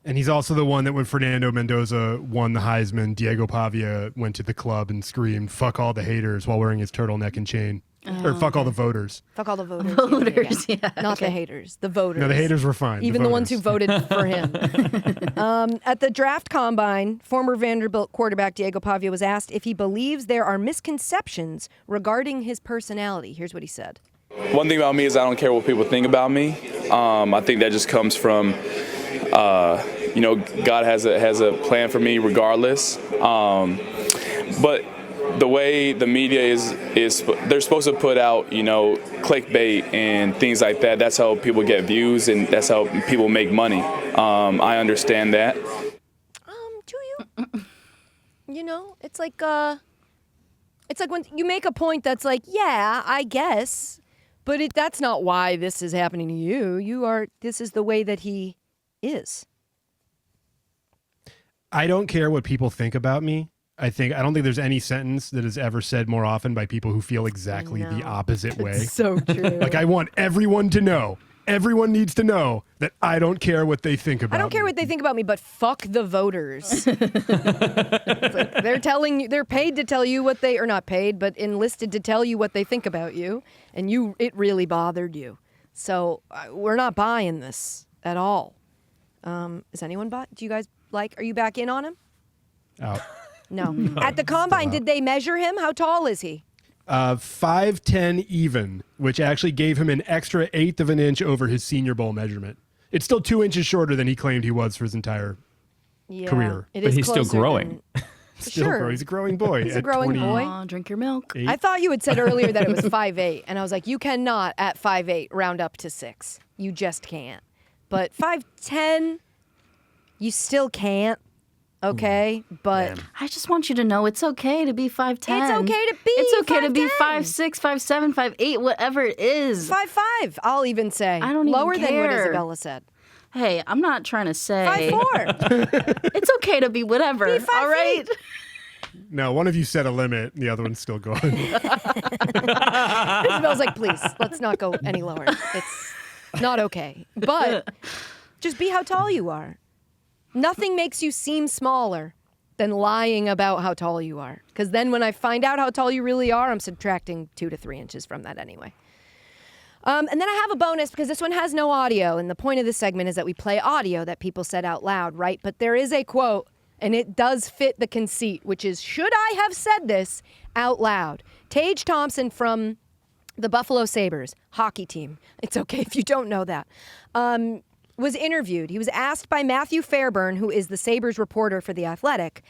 And he's also the one that when Fernando Mendoza won the Heisman, Diego Pavia went to the club and screamed, fuck all the haters, while wearing his turtleneck and chain. Or fuck all the voters. Fuck all the voters. Yeah. Not the haters, the voters. No, the haters were fine. Even the ones who voted for him. At the draft combine, former Vanderbilt quarterback Diego Pavia was asked if he believes there are misconceptions regarding his personality. Here's what he said. One thing about me is I don't care what people think about me. I think that just comes from, God has a plan for me regardless. But the way the media is they're supposed to put out, clickbait and things like that. That's how people get views and that's how people make money. I understand that. Do you? It's like when you make a point that's like, yeah, I guess, but that's not why this is happening to you. This is the way that he is. I don't care what people think about me. I don't think there's any sentence that is ever said more often by people who feel exactly the opposite way. So true. Like, I want everyone to know. Everyone needs to know that I don't care what they think about me. I don't care what they think about me, but fuck the voters. It's like they're paid to tell you what they, or not paid, but enlisted to tell you what they think about you, and it really bothered you. So we're not buying this at all. Is anyone do you guys like? Are you back in on him? Out. No. At the combine, did they measure him? How tall is he? 5'10" even, which actually gave him an extra 1/8 of an inch over his Senior Bowl measurement. It's still 2 inches shorter than he claimed he was for his entire career. It but is he's still growing. Sure. He's a growing boy. He's a growing boy. Drink your milk. I thought you had said earlier that it was 5'8", and I was like, you cannot at 5'8" round up to 6. You just can't. But 5'10", you still can't. Okay, but I just want you to know it's okay to be 5'10". It's okay to be It's okay to be 5'10". 5'6", 5'7", 5'8", whatever it is. 5'5", I'll even say. I don't even Lower than what care. Isabella said. Hey, I'm not trying to say. 5'4". It's okay to be whatever. Be 5 all right. feet. No, one of you set a limit, and the other one's still going. Isabella's like, please, let's not go any lower. It's not okay. But just be how tall you are. Nothing makes you seem smaller than lying about how tall you are. Because then when I find out how tall you really are, I'm subtracting 2 to 3 inches from that anyway. And then I have a bonus because this one has no audio. And the point of this segment is that we play audio that people said out loud, right? But there is a quote, and it does fit the conceit, which is, should I have said this out loud? Tage Thompson from the Buffalo Sabres hockey team. It's okay if you don't know that. Was interviewed. He was asked by Matthew Fairburn, who is the Sabres reporter for The Athletic.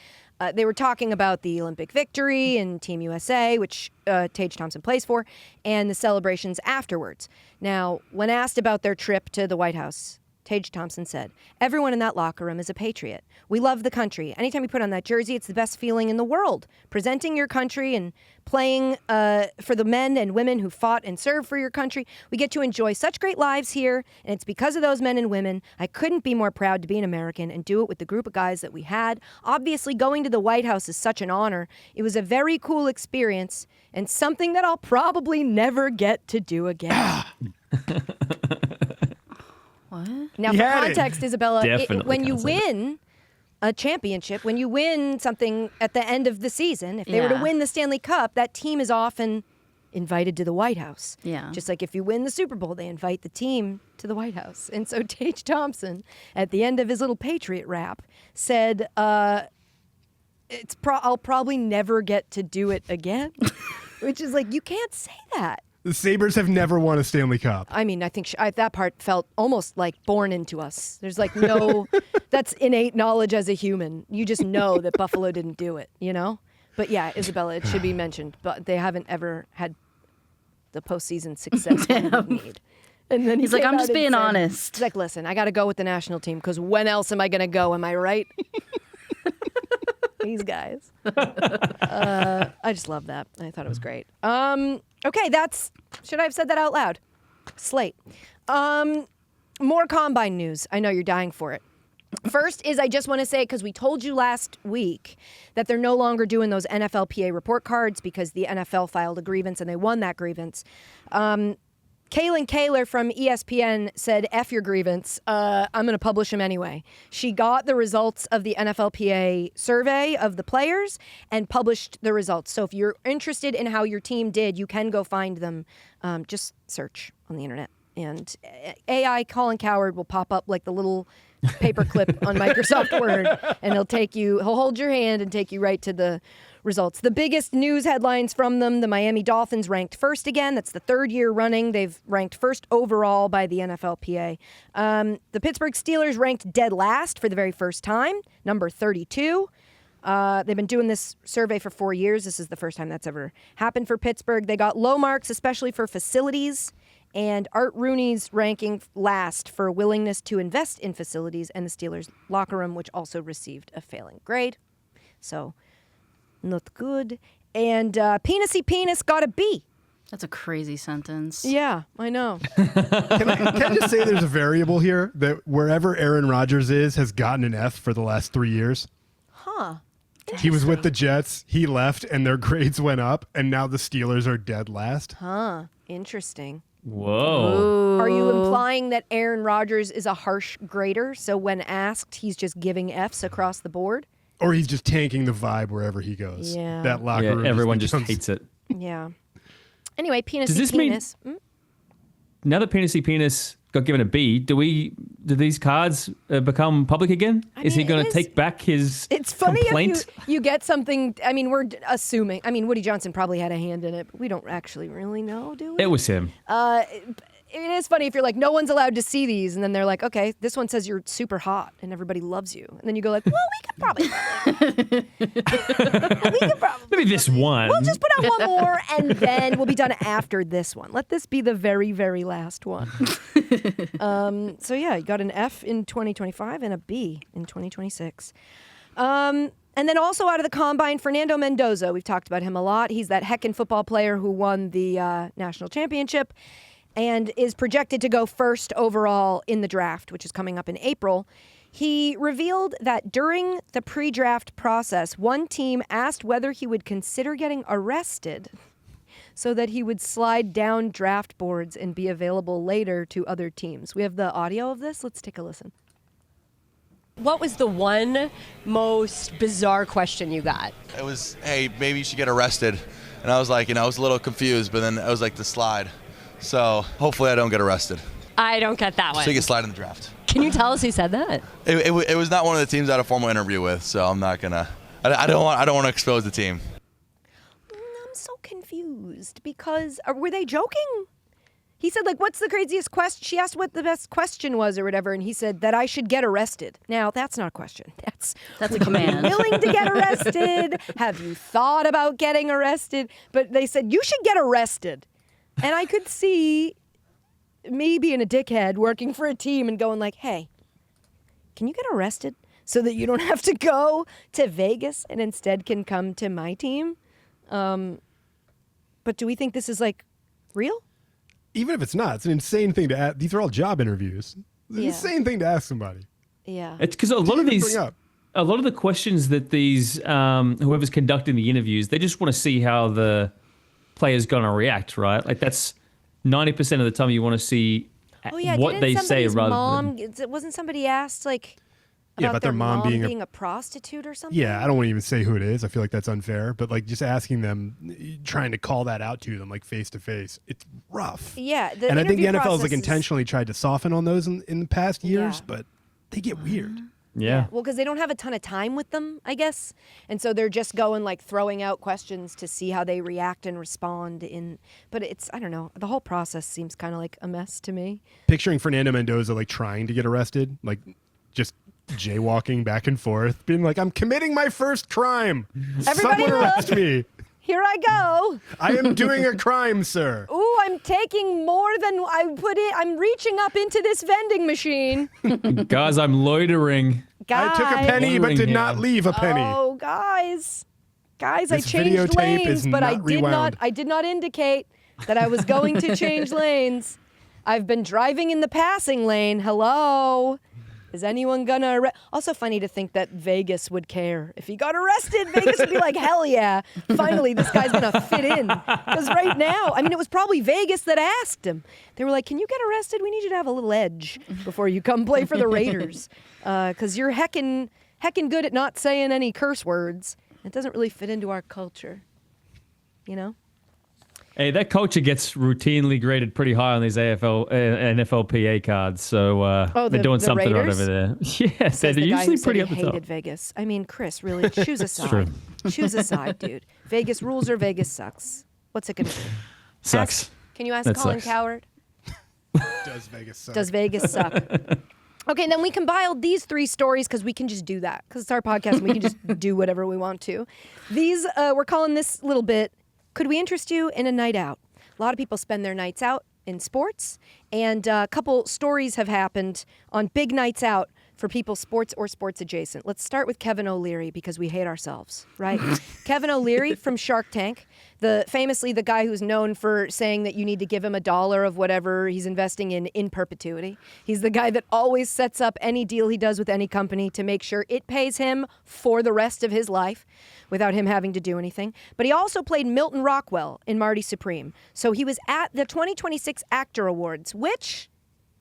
They were talking about the Olympic victory and Team USA, which Tage Thompson plays for, and the celebrations afterwards. Now, when asked about their trip to the White House, Tage Thompson said, "Everyone in that locker room is a patriot. We love the country. Anytime you put on that jersey, it's the best feeling in the world. Presenting your country and playing for the men and women who fought and served for your country. We get to enjoy such great lives here, and it's because of those men and women. I couldn't be more proud to be an American and do it with the group of guys that we had. Obviously, going to the White House is such an honor. It was a very cool experience and something that I'll probably never get to do again." What? Now, for context, Isabella, when you context. win a championship, when you win something at the end of the season, if they were to win the Stanley Cup, that team is often invited to the White House. Yeah. Just like if you win the Super Bowl, they invite the team to the White House. And so Tage Thompson, at the end of his little Patriot rap, said, I'll probably never get to do it again. Which is like, you can't say that. The Sabres have never won a Stanley Cup. I mean, I think that part felt almost like born into us. There's like no, that's innate knowledge as a human. You just know that Buffalo didn't do it, you know? But yeah, Isabella, it should be mentioned, but they haven't ever had the postseason success they need. And then he's like, I'm just being honest. He's like, listen, I got to go with the national team because when else am I going to go? Am I right? These guys. I just love that. I thought it was great. Okay, should I have said that out loud? Slate. More combine news. I know you're dying for it. First is I just want to say, because we told you last week that they're no longer doing those NFLPA report cards because the NFL filed a grievance and they won that grievance. Kaylin Kaler from ESPN said, F your grievance. I'm going to publish them anyway. She got the results of the NFLPA survey of the players and published the results. So if you're interested in how your team did, you can go find them. Just search on the internet. And AI Colin Cowherd will pop up like the little paperclip on Microsoft Word, and he'll hold your hand and take you right to the results. The biggest news headlines from them: the Miami Dolphins ranked first again. That's the third year running. They've ranked first overall by the NFLPA. The Pittsburgh Steelers ranked dead last for the very first time, number 32. They've been doing this survey for 4 years. This is the first time that's ever happened for Pittsburgh. They got low marks, especially for facilities. And Art Rooney's ranking last for willingness to invest in facilities, and the Steelers' locker room, which also received a failing grade. So, not good. And Penisy Penis got a B. That's a crazy sentence. Yeah, I know. Can I just say there's a variable here that wherever Aaron Rodgers has gotten an F for the last 3 years? Huh. He was with the Jets, he left, and their grades went up, and now the Steelers are dead last. Huh. Interesting. Whoa. Are you implying that Aaron Rodgers is a harsh grader, so when asked, he's just giving Fs across the board? Or he's just tanking the vibe wherever he goes. Yeah. That locker room. Everyone just hates it. Yeah. Anyway, Penisy Does this Penis. mean, now that Penisy Penis got given a B. Do these cards become public again? Is he going to take back his It's funny complaint? if you get something. I mean, we're assuming. I mean, Woody Johnson probably had a hand in it, but we don't actually really know, do we? It was him. It is funny if you're like, no one's allowed to see these, and then they're like, okay, this one says you're super hot and everybody loves you, and then you go like, well, we could probably Maybe this one. We'll just put out one more, and then we'll be done after this one. Let this be the very, very last one. So yeah, you got an F in 2025 and a B in 2026. And then also out of the combine, Fernando Mendoza. We've talked about him a lot. He's that heckin' football player who won the national championship and is projected to go first overall in the draft, which is coming up in April. He revealed that during the pre-draft process, one team asked whether he would consider getting arrested so that he would slide down draft boards and be available later to other teams. We have the audio of this. Let's take a listen. What was the one most bizarre question you got? It was, hey, maybe you should get arrested. And I was like, I was a little confused, but then I was like, the slide. So hopefully I don't get arrested. I don't get that one. So you can slide in the draft. Can you tell us who said that? It was not one of the teams I had a formal interview with, so I'm not gonna. I don't want to expose the team. I'm so confused because were they joking? He said, like, what's the craziest question? She asked what the best question was or whatever, and he said that I should get arrested. Now, that's not a question. That's a command. Willing to get arrested? Have you thought about getting arrested? But they said, you should get arrested. And I could see me being a dickhead working for a team and going like, hey, can you get arrested so that you don't have to go to Vegas and instead can come to my team? But do we think this is like real? Even if it's not, it's an insane thing to ask. These are all job interviews. It's an insane thing to ask somebody. Yeah. It's because a lot of the questions that these whoever's conducting the interviews, they just want to see how the player's going to react, right? Like that's 90% of the time you want to see what they say rather than... Wasn't somebody asked like about their mom being a prostitute or something? Yeah, I don't want to even say who it is. I feel like that's unfair. But like just asking them, trying to call that out to them like face to face, it's rough. Yeah. And I think the NFL has like intentionally tried to soften on those in the past years, but they get weird. Yeah. Well, because they don't have a ton of time with them, I guess. And so they're just going like throwing out questions to see how they react and respond but it's, I don't know, the whole process seems kind of like a mess to me. Picturing Fernando Mendoza like trying to get arrested, like just jaywalking back and forth, being like, I'm committing my first crime. Everybody Someone arrest me. Here I go. I am doing a crime, sir. Ooh, I'm taking more than I put in. I'm reaching up into this vending machine. Guys, I'm loitering. I took a penny but did not leave a penny. Oh, guys, This I changed videotape lanes, is but not rewound. I did not indicate that I was going to change lanes. I've been driving in the passing lane. Hello. Is anyone gonna arrest? Also funny to think that Vegas would care. If he got arrested, Vegas would be like, hell yeah. Finally, this guy's gonna fit in. Because right now, I mean, it was probably Vegas that asked him. They were like, can you get arrested? We need you to have a little edge before you come play for the Raiders. Because you're heckin' good at not saying any curse words. It doesn't really fit into our culture. You know? Hey, that culture gets routinely graded pretty high on these NFLPA cards, so they're doing something right over there. Yeah, they're usually pretty up the top. Hated Vegas. I mean, Chris, really, choose a side. Choose a side, dude. Vegas rules or Vegas sucks. What's it gonna do? Sucks. Can you ask That Colin sucks. Cowherd? Does Vegas suck? Does Vegas suck? Okay, and then we compiled these three stories because we can just do that. Because it's our podcast and we can just do whatever we want to. These, we're calling this little bit, could we interest you in a night out? A lot of people spend their nights out in sports, and a couple stories have happened on big nights out for people sports or sports adjacent. Let's start with Kevin O'Leary because we hate ourselves, right? Kevin O'Leary from Shark Tank, famously the guy who's known for saying that you need to give him $1 of whatever he's investing in perpetuity. He's the guy that always sets up any deal he does with any company to make sure it pays him for the rest of his life without him having to do anything. But he also played Milton Rockwell in Marty Supreme. So he was at the 2026 Actor Awards, which,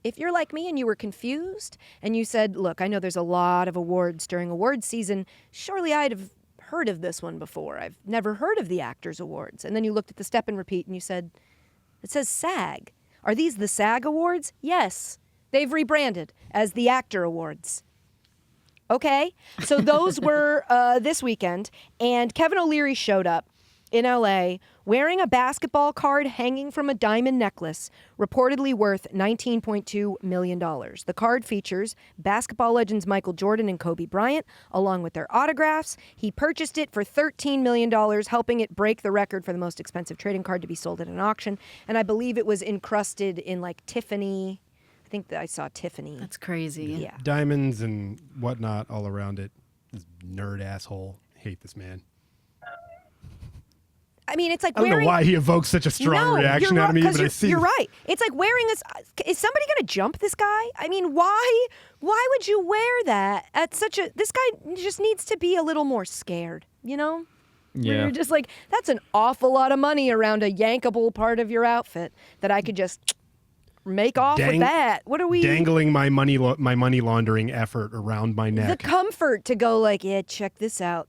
if you're like me and you were confused and you said, look, I know there's a lot of awards during awards season, surely I'd have heard of this one before. I've never heard of the Actors Awards. And then you looked at the step and repeat and you said, it says SAG. Are these the SAG Awards? Yes. They've rebranded as the Actor Awards. Okay, so those were this weekend, and Kevin O'Leary showed up in L.A. wearing a basketball card hanging from a diamond necklace, reportedly worth $19.2 million. The card features basketball legends Michael Jordan and Kobe Bryant, along with their autographs. He purchased it for $13 million, helping it break the record for the most expensive trading card to be sold at an auction. And I believe it was encrusted in like Tiffany. I think that I saw Tiffany. That's crazy. Yeah. Diamonds and whatnot all around it. This nerd asshole. Hate this man. I mean, it's like I don't know why he evokes such a strong reaction out of me, but I see. You're right. It's like wearing this. Is somebody going to jump this guy? I mean, why would you wear that at such a? This guy just needs to be a little more scared, you know? Yeah. Where you're just like, that's an awful lot of money around a yankable part of your outfit that I could just make off with that. What are we dangling my money laundering effort around my neck? The comfort to go like, yeah, check this out.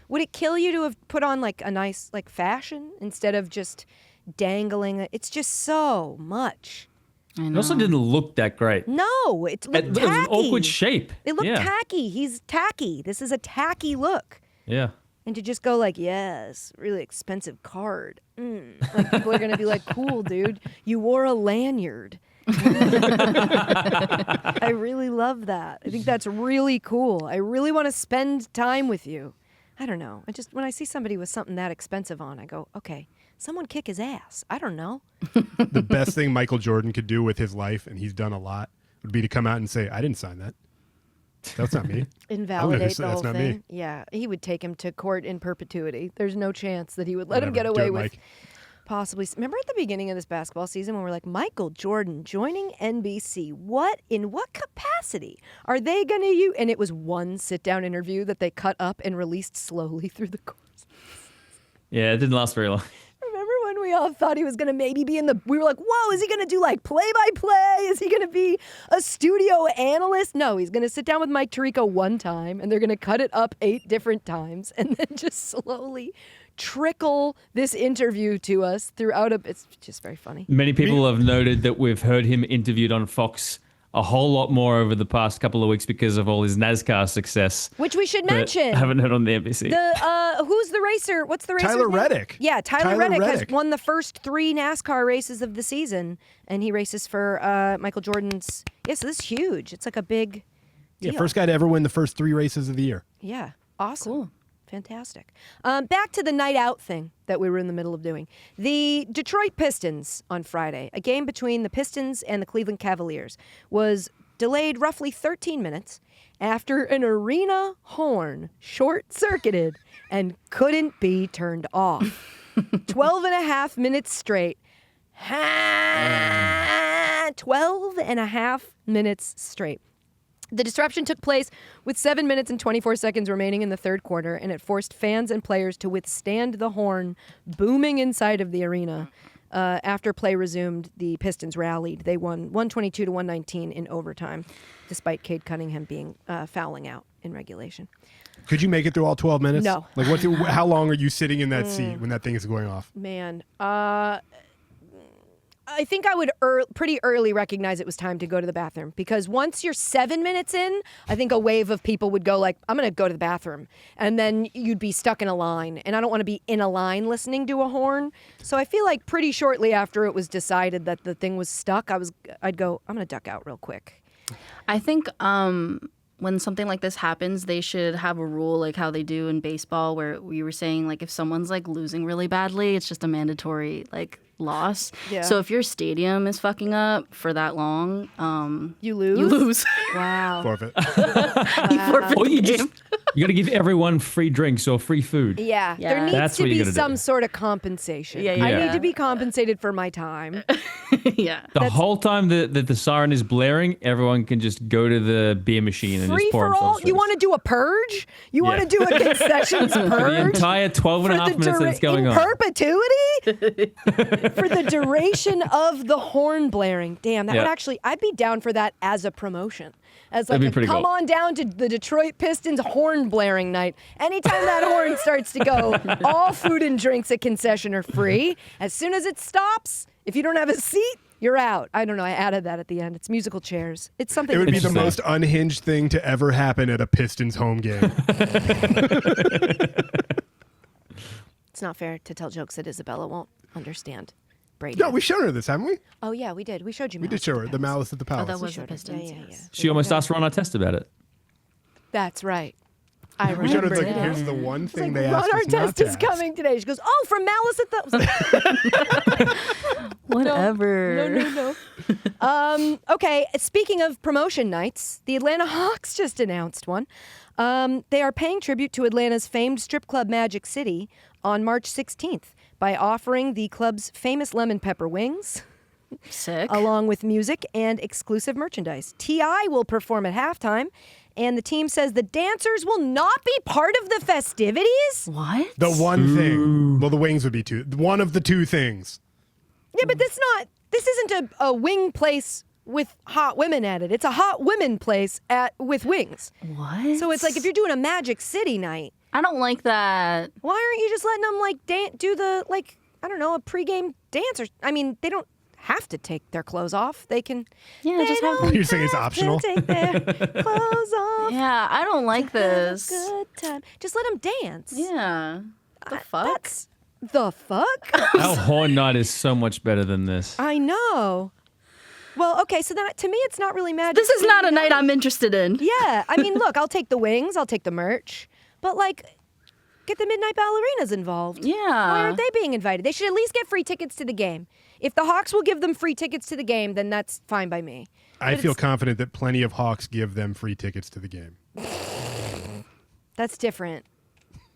Would it kill you to have put on like a nice like fashion instead of just dangling it? It's just so much. It also didn't look that great. No, it looked tacky. It was an awkward shape. It looked tacky. He's tacky. This is a tacky look. Yeah. And to just go like, yes, really expensive card. Like people are going to be like, cool, dude. You wore a lanyard. I really love that. I think that's really cool. I really want to spend time with you. I don't know. When I see somebody with something that expensive on, I go, okay, someone kick his ass. I don't know. The best thing Michael Jordan could do with his life, and he's done a lot, would be to come out and say, I didn't sign that. That's not me. Invalidate the whole not thing. Me. Yeah, he would take him to court in perpetuity. There's no chance that he would let him get away with possibly. Remember at the beginning of this basketball season when we're like, Michael Jordan joining NBC. In what capacity are they going to use? And it was one sit-down interview that they cut up and released slowly through the course. Yeah, it didn't last very long. Remember when we all thought he was going to maybe be we were like, whoa, is he going to do like play-by-play? Is he going to be a studio analyst? No, he's going to sit down with Mike Tirico one time, and they're going to cut it up 8 different times, and then just slowly trickle this interview to us throughout it's just very funny. Many people have noted that we've heard him interviewed on Fox a whole lot more over the past couple of weeks because of all his NASCAR success. Which we should mention. I haven't heard on the NBC. Who's the racer? What's the racer? Tyler Reddick. Yeah, Tyler Reddick has won the first 3 NASCAR races of the season, and he races for Michael Jordan's. Yeah, so this is huge. It's like a big deal. Yeah, first guy to ever win the first 3 races of the year. Yeah, awesome. Cool. Fantastic. Back to the night out thing that we were in the middle of doing. The Detroit Pistons on Friday, a game between the Pistons and the Cleveland Cavaliers, was delayed roughly 13 minutes after an arena horn short-circuited and couldn't be turned off. 12 and a half minutes straight. 12 and a half minutes straight. The disruption took place with 7 minutes and 24 seconds remaining in the third quarter, and it forced fans and players to withstand the horn booming inside of the arena. After play resumed, the Pistons rallied. They won 122-119 in overtime, despite Cade Cunningham being fouling out in regulation. Could you make it through all 12 minutes? No. Like, how long are you sitting in that seat when that thing is going off? Man, I think I would pretty early recognize it was time to go to the bathroom, because once you're 7 minutes in, I think a wave of people would go like, I'm going to go to the bathroom. And then you'd be stuck in a line. And I don't want to be in a line listening to a horn. So I feel like pretty shortly after it was decided that the thing was stuck, I'd go, I'm going to duck out real quick. I think when something like this happens, they should have a rule like how they do in baseball, where we were saying like if someone's like losing really badly, it's just a mandatory like loss. Yeah. So if your stadium is fucking up for that long, you lose. You lose. Wow. Forfeit. You forfeit the game. You got to give everyone free drinks or free food. Yeah. There needs to be some sort of compensation. Yeah. I need to be compensated for my time. Yeah. The whole time that the siren is blaring, everyone can just go to the beer machine and just pour for all. You want to do a purge? You want to do a concessions purge? The entire 12 and a half minutes that it's going on. Perpetuity? For the duration of the horn blaring. Damn, that would actually, I'd be down for that as a promotion. As like, come on down to the Detroit Pistons horn blaring night. Anytime that horn starts to go, all food and drinks at concession are free. As soon as it stops, if you don't have a seat, You're out. I don't know. I added that at the end. It's musical chairs. It's something. It would be the most unhinged thing to ever happen at a Pistons home game. It's not fair to tell jokes that Isabella won't understand. Brady. No, we've shown her this, haven't we? Oh, yeah, we did. We showed you. We did show her the Malice at the Palace. Oh, that was the showed her. Pistons. Yeah. She almost asked her on our test about it. That's right. I We showed her, remember. it's like, here's the one thing they Ron, asked our us not test to is ask. coming today. She goes, oh, from Malice at the... Whatever. No. Okay, speaking of promotion nights, the Atlanta Hawks just announced one. They are paying tribute to Atlanta's famed strip club Magic City on March 16th by offering the club's famous lemon pepper wings. Sick. Along with music and exclusive merchandise. T.I. will perform at halftime, and the team says the dancers will not be part of the festivities. What? The one thing. Well, the wings would be two. One of the two things. Yeah, but this isn't a wing place with hot women at it. It's a hot women place with wings. What? So it's like if you're doing a Magic City night. I don't like that. Why aren't you just letting them do the I don't know, a pregame dance? Or I mean, they don't have to take their clothes off. They can. Yeah, just have. You're saying it's optional? To take their clothes off. Yeah, I don't like this. Have a good time. Just let them dance. Yeah. The fuck? The fuck? Our horn night is so much better than this. I know. Well, okay, so then to me, it's not really Magic. This is not a night I'm interested in. Yeah, I mean, look, I'll take the wings, I'll take the merch, but get the Midnight Ballerinas involved. Yeah. Why aren't they being invited? They should at least get free tickets to the game. If the Hawks will give them free tickets to the game, then that's fine by me. I feel confident that plenty of Hawks give them free tickets to the game. That's different.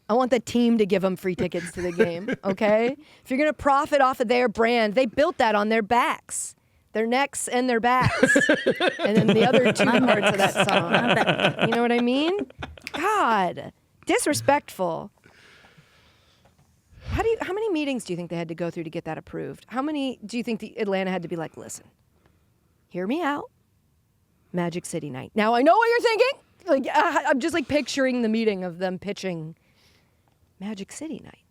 I want the team to give them free tickets to the game, okay? If you're going to profit off of their brand, they built that on their backs. Their necks and their backs. And then the other two parts of that song. You know what I mean? God, disrespectful. How many meetings do you think they had to go through to get that approved? How many do you think the Atlanta had to be like, listen, hear me out. Magic City night. Now I know what you're thinking. I'm just picturing the meeting of them pitching Magic City night.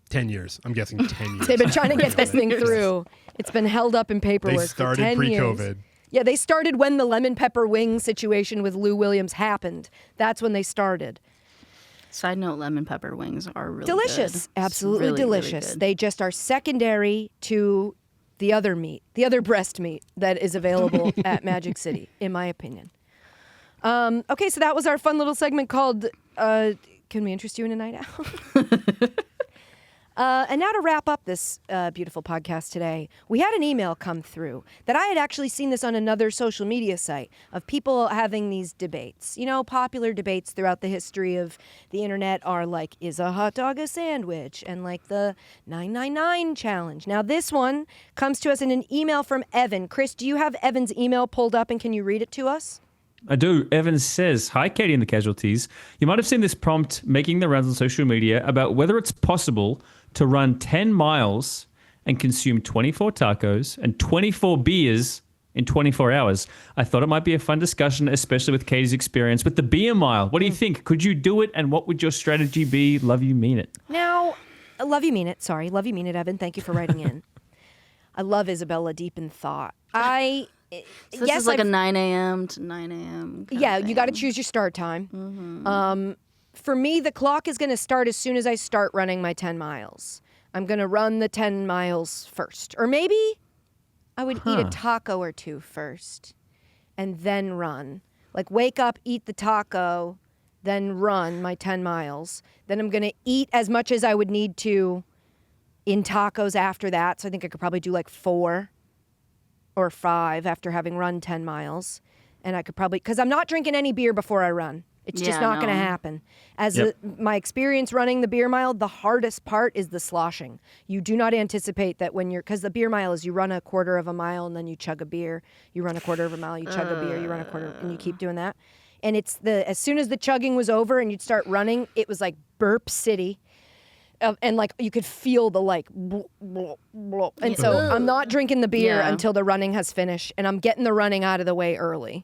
10 years. I'm guessing 10 years. They've been trying to get this thing through. It's been held up in paperwork They started for 10 pre-COVID. years. Yeah, they started when the lemon pepper wing situation with Lou Williams happened. That's when they started. Side note, lemon pepper wings are really delicious. good. Absolutely really, delicious. Really They just are secondary to the other meat, the other breast meat that is available at Magic City, in my opinion. Okay, so that was our fun little segment called Can We Interest You in a Night Out? And now to wrap up this beautiful podcast today, we had an email come through that I had actually seen this on another social media site of people having these debates. You know, popular debates throughout the history of the internet are like, is a hot dog a sandwich? And like the 999 challenge. Now this one comes to us in an email from Evan. Chris, do you have Evan's email pulled up and can you read it to us? I do. Evan says, hi, Katie and the Casualties. You might have seen this prompt making the rounds on social media about whether it's possible to run 10 miles and consume 24 tacos and 24 beers in 24 hours. I thought it might be a fun discussion, especially with Katie's experience with the beer mile. What do you think? Could you do it? And what would your strategy be? Love you, mean it. Now, love you, mean it. Sorry. Love you, mean it, Evan. Thank you for writing in. I love Isabella deep in thought. So this is like a 9 a.m. to 9 a.m. Yeah, you got to choose your start time. Mm-hmm. For me, the clock is going to start as soon as I start running my 10 miles. I'm going to run the 10 miles first. Or maybe I would eat a taco or two first and then run. Like wake up, eat the taco, then run my 10 miles. Then I'm going to eat as much as I would need to in tacos after that. So I think I could probably do like 4 or 5 after having run 10 miles. And I could probably, because I'm not drinking any beer before I run. It's just not going to happen. As my experience running the beer mile, the hardest part is the sloshing. You do not anticipate that when you're, because the beer mile is you run a quarter of a mile and then you chug a beer. You run a quarter of a mile, you chug a beer, you run a quarter, and you keep doing that. And it's as soon as the chugging was over and you'd start running, it was like burp city. And like you could feel the like, blop, blop, blop. And so I'm not drinking the beer until the running has finished, and I'm getting the running out of the way early.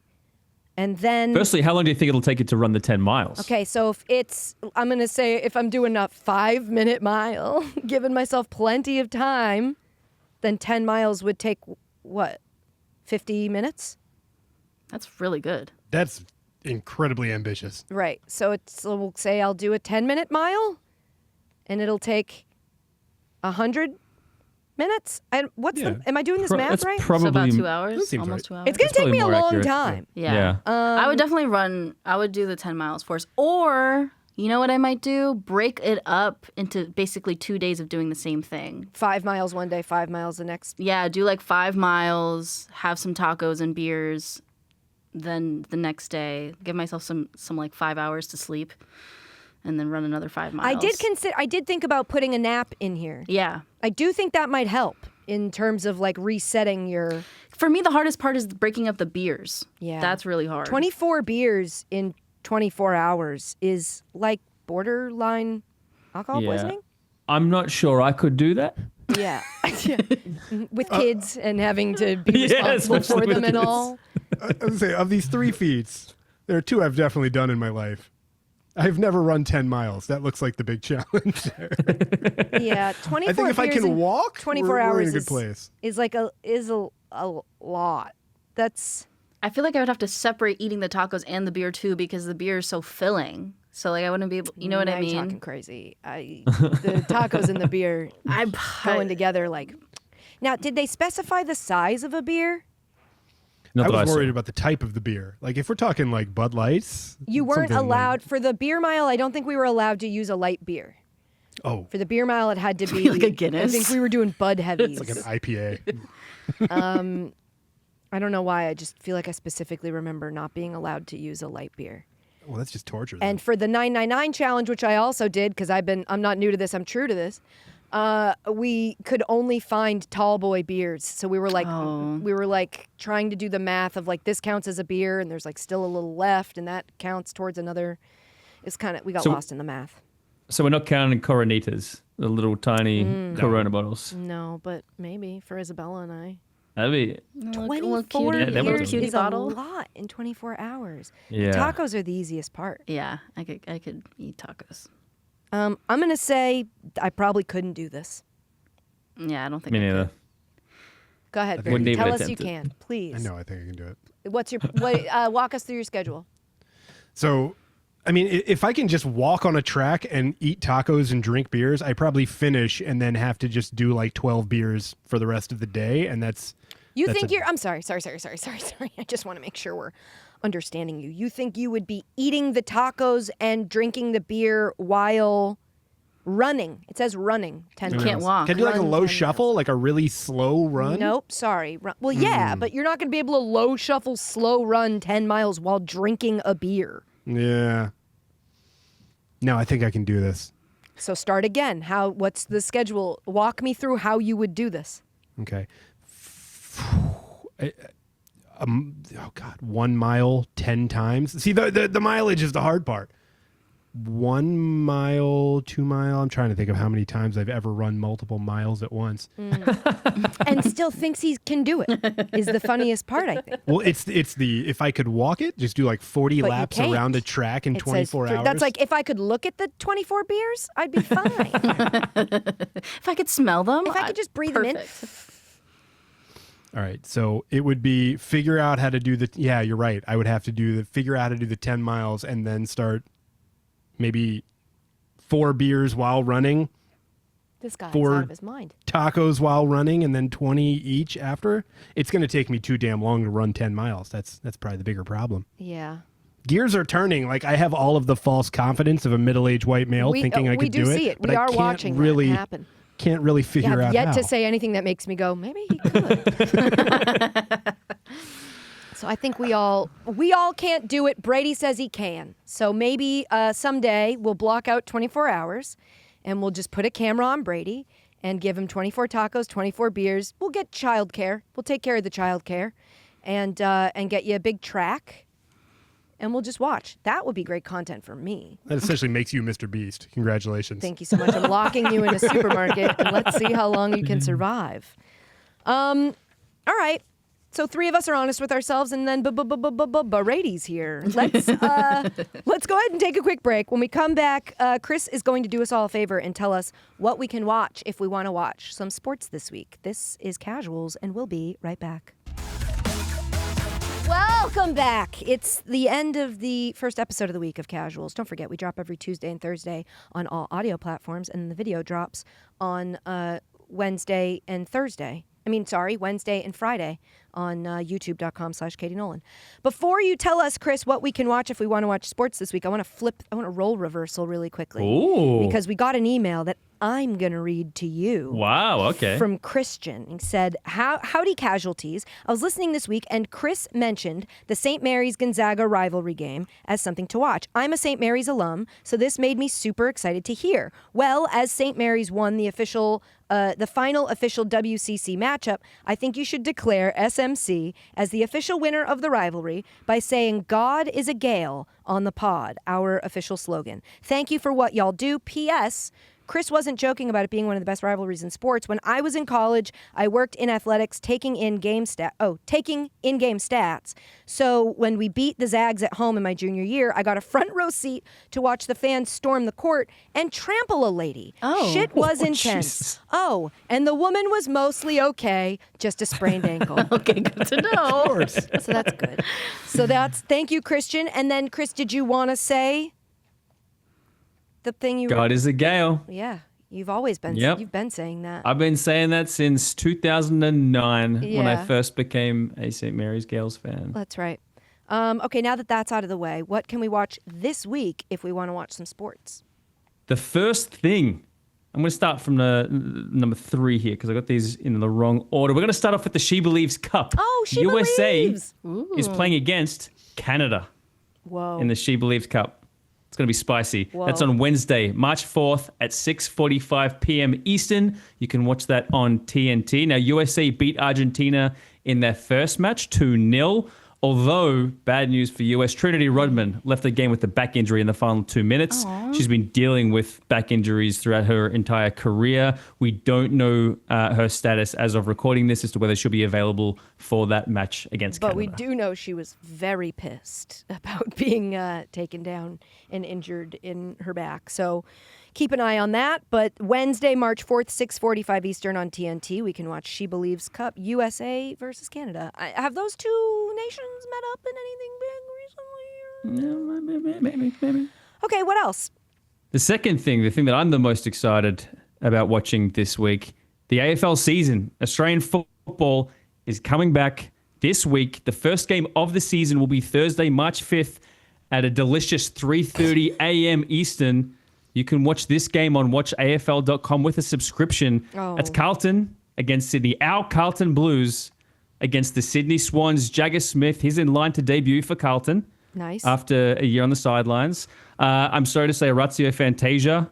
And then, firstly, how long do you think it'll take you to run the 10 miles? Okay, so I'm going to say if I'm doing a 5-minute mile, giving myself plenty of time, then 10 miles would take what, 50 minutes? That's really good. That's incredibly ambitious. Right. So we'll say I'll do a 10-minute mile, and it'll take 100 minutes. And am I doing this math right? Probably so about 2 hours, almost right. 2 hours. It's going to take me a long accurate, time. Yeah. I would definitely run. I would do the 10 miles first, or you know what I might do? Break it up into basically 2 days of doing the same thing. 5 miles one day, 5 miles the next. Yeah, do like 5 miles, have some tacos and beers. Then the next day, give myself some like 5 hours to sleep, and then run another 5 miles. I did think about putting a nap in here. Yeah. I do think that might help in terms of like resetting your... For me, the hardest part is breaking up the beers. Yeah. That's really hard. 24 beers in 24 hours is like borderline alcohol poisoning? I'm not sure I could do that. Yeah. With kids and having to be responsible for them and all. I would say, of these 3 feats, there are 2 I've definitely done in my life. I've never run 10 miles. That looks like the big challenge there. Yeah, 24 I think if I beers can in walk, 24 we're hours in a good place. is a lot. That's... I feel like I would have to separate eating the tacos and the beer too, because the beer is so filling. So like I wouldn't be able, you know what I mean? I'm talking crazy. The tacos and the beer going together like... Now, did they specify the size of a beer? I was worried about the type of the beer. Like if we're talking like Bud Lights. You weren't allowed, for the beer mile, I don't think we were allowed to use a light beer. Oh. For the beer mile, it had to be like a Guinness. I think we were doing Bud Heavies. It's like an IPA. I don't know why. I just feel like I specifically remember not being allowed to use a light beer. Well, that's just torture. And for the 999 challenge, which I also did, because I'm not new to this, I'm true to this. We could only find tall boy beers. So we were like trying to do the math of like, this counts as a beer and there's like still a little left and that counts towards another. We got lost in the math. So we're not counting Coronitas, the little tiny Corona bottles. No, but maybe for Isabella and I. That'd be 24 beers is a lot in 24 hours. Yeah. Tacos are the easiest part. Yeah, I could eat tacos. I'm going to say I probably couldn't do this. Yeah, I don't think Me neither. Go ahead, Wouldn't Barry. even Tell us you attempt it. can, please. I know, I think I can do it. Walk us through your schedule. So, I mean, if I can just walk on a track and eat tacos and drink beers, I probably finish and then have to just do like 12 beers for the rest of the day. And I'm sorry. I just want to make sure we're understanding you. You think you would be eating the tacos and drinking the beer while running? It says running 10 miles. You can't walk. Can I do like a low shuffle, like a really slow run? Nope, sorry. Well, yeah, but you're not going to be able to low shuffle, slow run 10 miles while drinking a beer. Yeah. No, I think I can do this. So start again. What's the schedule? Walk me through how you would do this. Okay. 1 mile 10 times. See, the mileage is the hard part. 1 mile, 2 mile. I'm trying to think of how many times I've ever run multiple miles at once. And still thinks he can do it is the funniest part, I think. Well, it's the if I could walk it, just do like 40 But you laps can't. around a track in 24 hours. That's like, if I could look at the 24 beers, I'd be fine. If I could smell them, if I could just breathe them in. All right, so it would be figure out how to do yeah, you're right. I would have to figure out how to do the 10 miles and then start maybe 4 beers while running. This guy's 4 out of his mind. Tacos while running and then 20 each after. It's going to take me too damn long to run 10 miles. That's probably the bigger problem. Yeah. Gears are turning. Like I have all of the false confidence of a middle-aged white male thinking I could do it. We do see it. But We I are can't watching really that happen. Can't really figure out yet how. to say anything that makes me go, maybe he could. So I think we all can't do it. Brady says he can. So maybe someday we'll block out 24 hours and we'll just put a camera on Brady and give him 24 tacos, 24 beers. We'll get childcare. We'll take care of the childcare and get you a big track. And we'll just watch. That would be great content for me. That essentially makes you Mr. Beast. Congratulations. Thank you so much. I'm locking you in a supermarket, and let's see how long you can survive. All right. So 3 of us are honest with ourselves, and then Brady's here. Let's go ahead and take a quick break. When we come back, Chris is going to do us all a favor and tell us what we can watch if we want to watch some sports this week. This is Casuals, and we'll be right back. Welcome back. It's the end of the first episode of the week of Casuals. Don't forget, we drop every Tuesday and Thursday on all audio platforms, and the video drops on Wednesday and Friday on youtube.com/Katie Nolan. Before you tell us, Chris, what we can watch if we want to watch sports this week, I want to role reversal really quickly. Ooh. Because we got an email that I'm going to read to you. Wow, okay. From Christian. He said, howdy Casualties. I was listening this week and Chris mentioned the St. Mary's Gonzaga rivalry game as something to watch. I'm a St. Mary's alum, so this made me super excited to hear. Well, as St. Mary's won the final official WCC matchup, I think you should declare SMC as the official winner of the rivalry by saying God is a Gale on the pod, our official slogan. Thank you for what y'all do. P.S. Chris wasn't joking about it being one of the best rivalries in sports. When I was in college, I worked in athletics taking in-game stats. So when we beat the Zags at home in my junior year, I got a front row seat to watch the fans storm the court and trample a lady. Oh. Shit was intense. Jesus. Oh, and the woman was mostly okay, just a sprained ankle. Okay, good to know. Of course. So that's good. Thank you, Christian. And then, Chris, did you want to say the thing you God is a Gale. Yeah, you've always been. Yep. You've been saying that. I've been saying that since 2009 when I Yeah. first became a St. Mary's Gales fan. That's right. Okay, now that that's out of the way, what can we watch this week if we want to watch some sports? The first thing, I'm going to start from the number 3 here because I got these in the wrong order. We're going to start off with the She Believes Cup. Oh, She USA Believes. is playing against Canada Whoa. in the She Believes Cup. It's going to be spicy. Whoa. That's on Wednesday, March 4th at 6:45 p.m. Eastern. You can watch that on TNT. Now, USA beat Argentina in their first match 2-0. Although, bad news for US, Trinity Rodman left the game with a back injury in the final 2 minutes. Aww. She's been dealing with back injuries throughout her entire career. We don't know her status as of recording this as to whether she'll be available for that match against But Canada. we do know she was very pissed about being taken down and injured in her back. So keep an eye on that. But Wednesday, March 4th, 6:45 Eastern on TNT, we can watch She Believes Cup, USA versus Canada. Have those two nations met up in anything big recently? Maybe. Okay, what else? The second thing, the thing that I'm the most excited about watching this week, the AFL season. Australian football is coming back this week. The first game of the season will be Thursday, March 5th at a delicious 3:30 a.m. Eastern. You can watch this game on watchafl.com with a subscription. Oh. That's Carlton against Sydney. Our Carlton Blues against the Sydney Swans. Jagger Smith, he's in line to debut for Carlton. Nice. After a year on the sidelines. I'm sorry to say Orazio Fantasia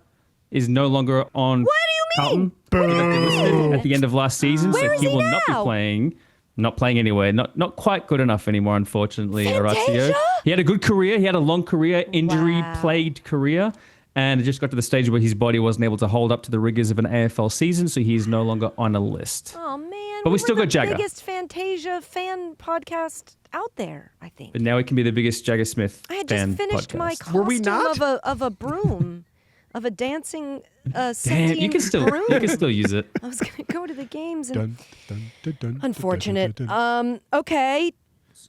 is no longer on What do you mean? Carlton. At the end of last season, Where so is he he will not be now? playing. Not playing anywhere. Not quite good enough anymore, unfortunately, Orazio. Fantasia? He had a good career. He had a long career, injury-plagued career. And it just got to the stage where his body wasn't able to hold up to the rigors of an AFL season, so he is no longer on a list. Oh, man. But we still were got Jagger. the biggest Fantasia fan podcast out there, I think. But now he can be the biggest Jagger Smith I had fan just finished podcast. my Were we costume not? of a broom, of a dancing Damn, sentient you can still use it. I was going to go to the games and Dun, unfortunate. dun, dun, dun. Okay.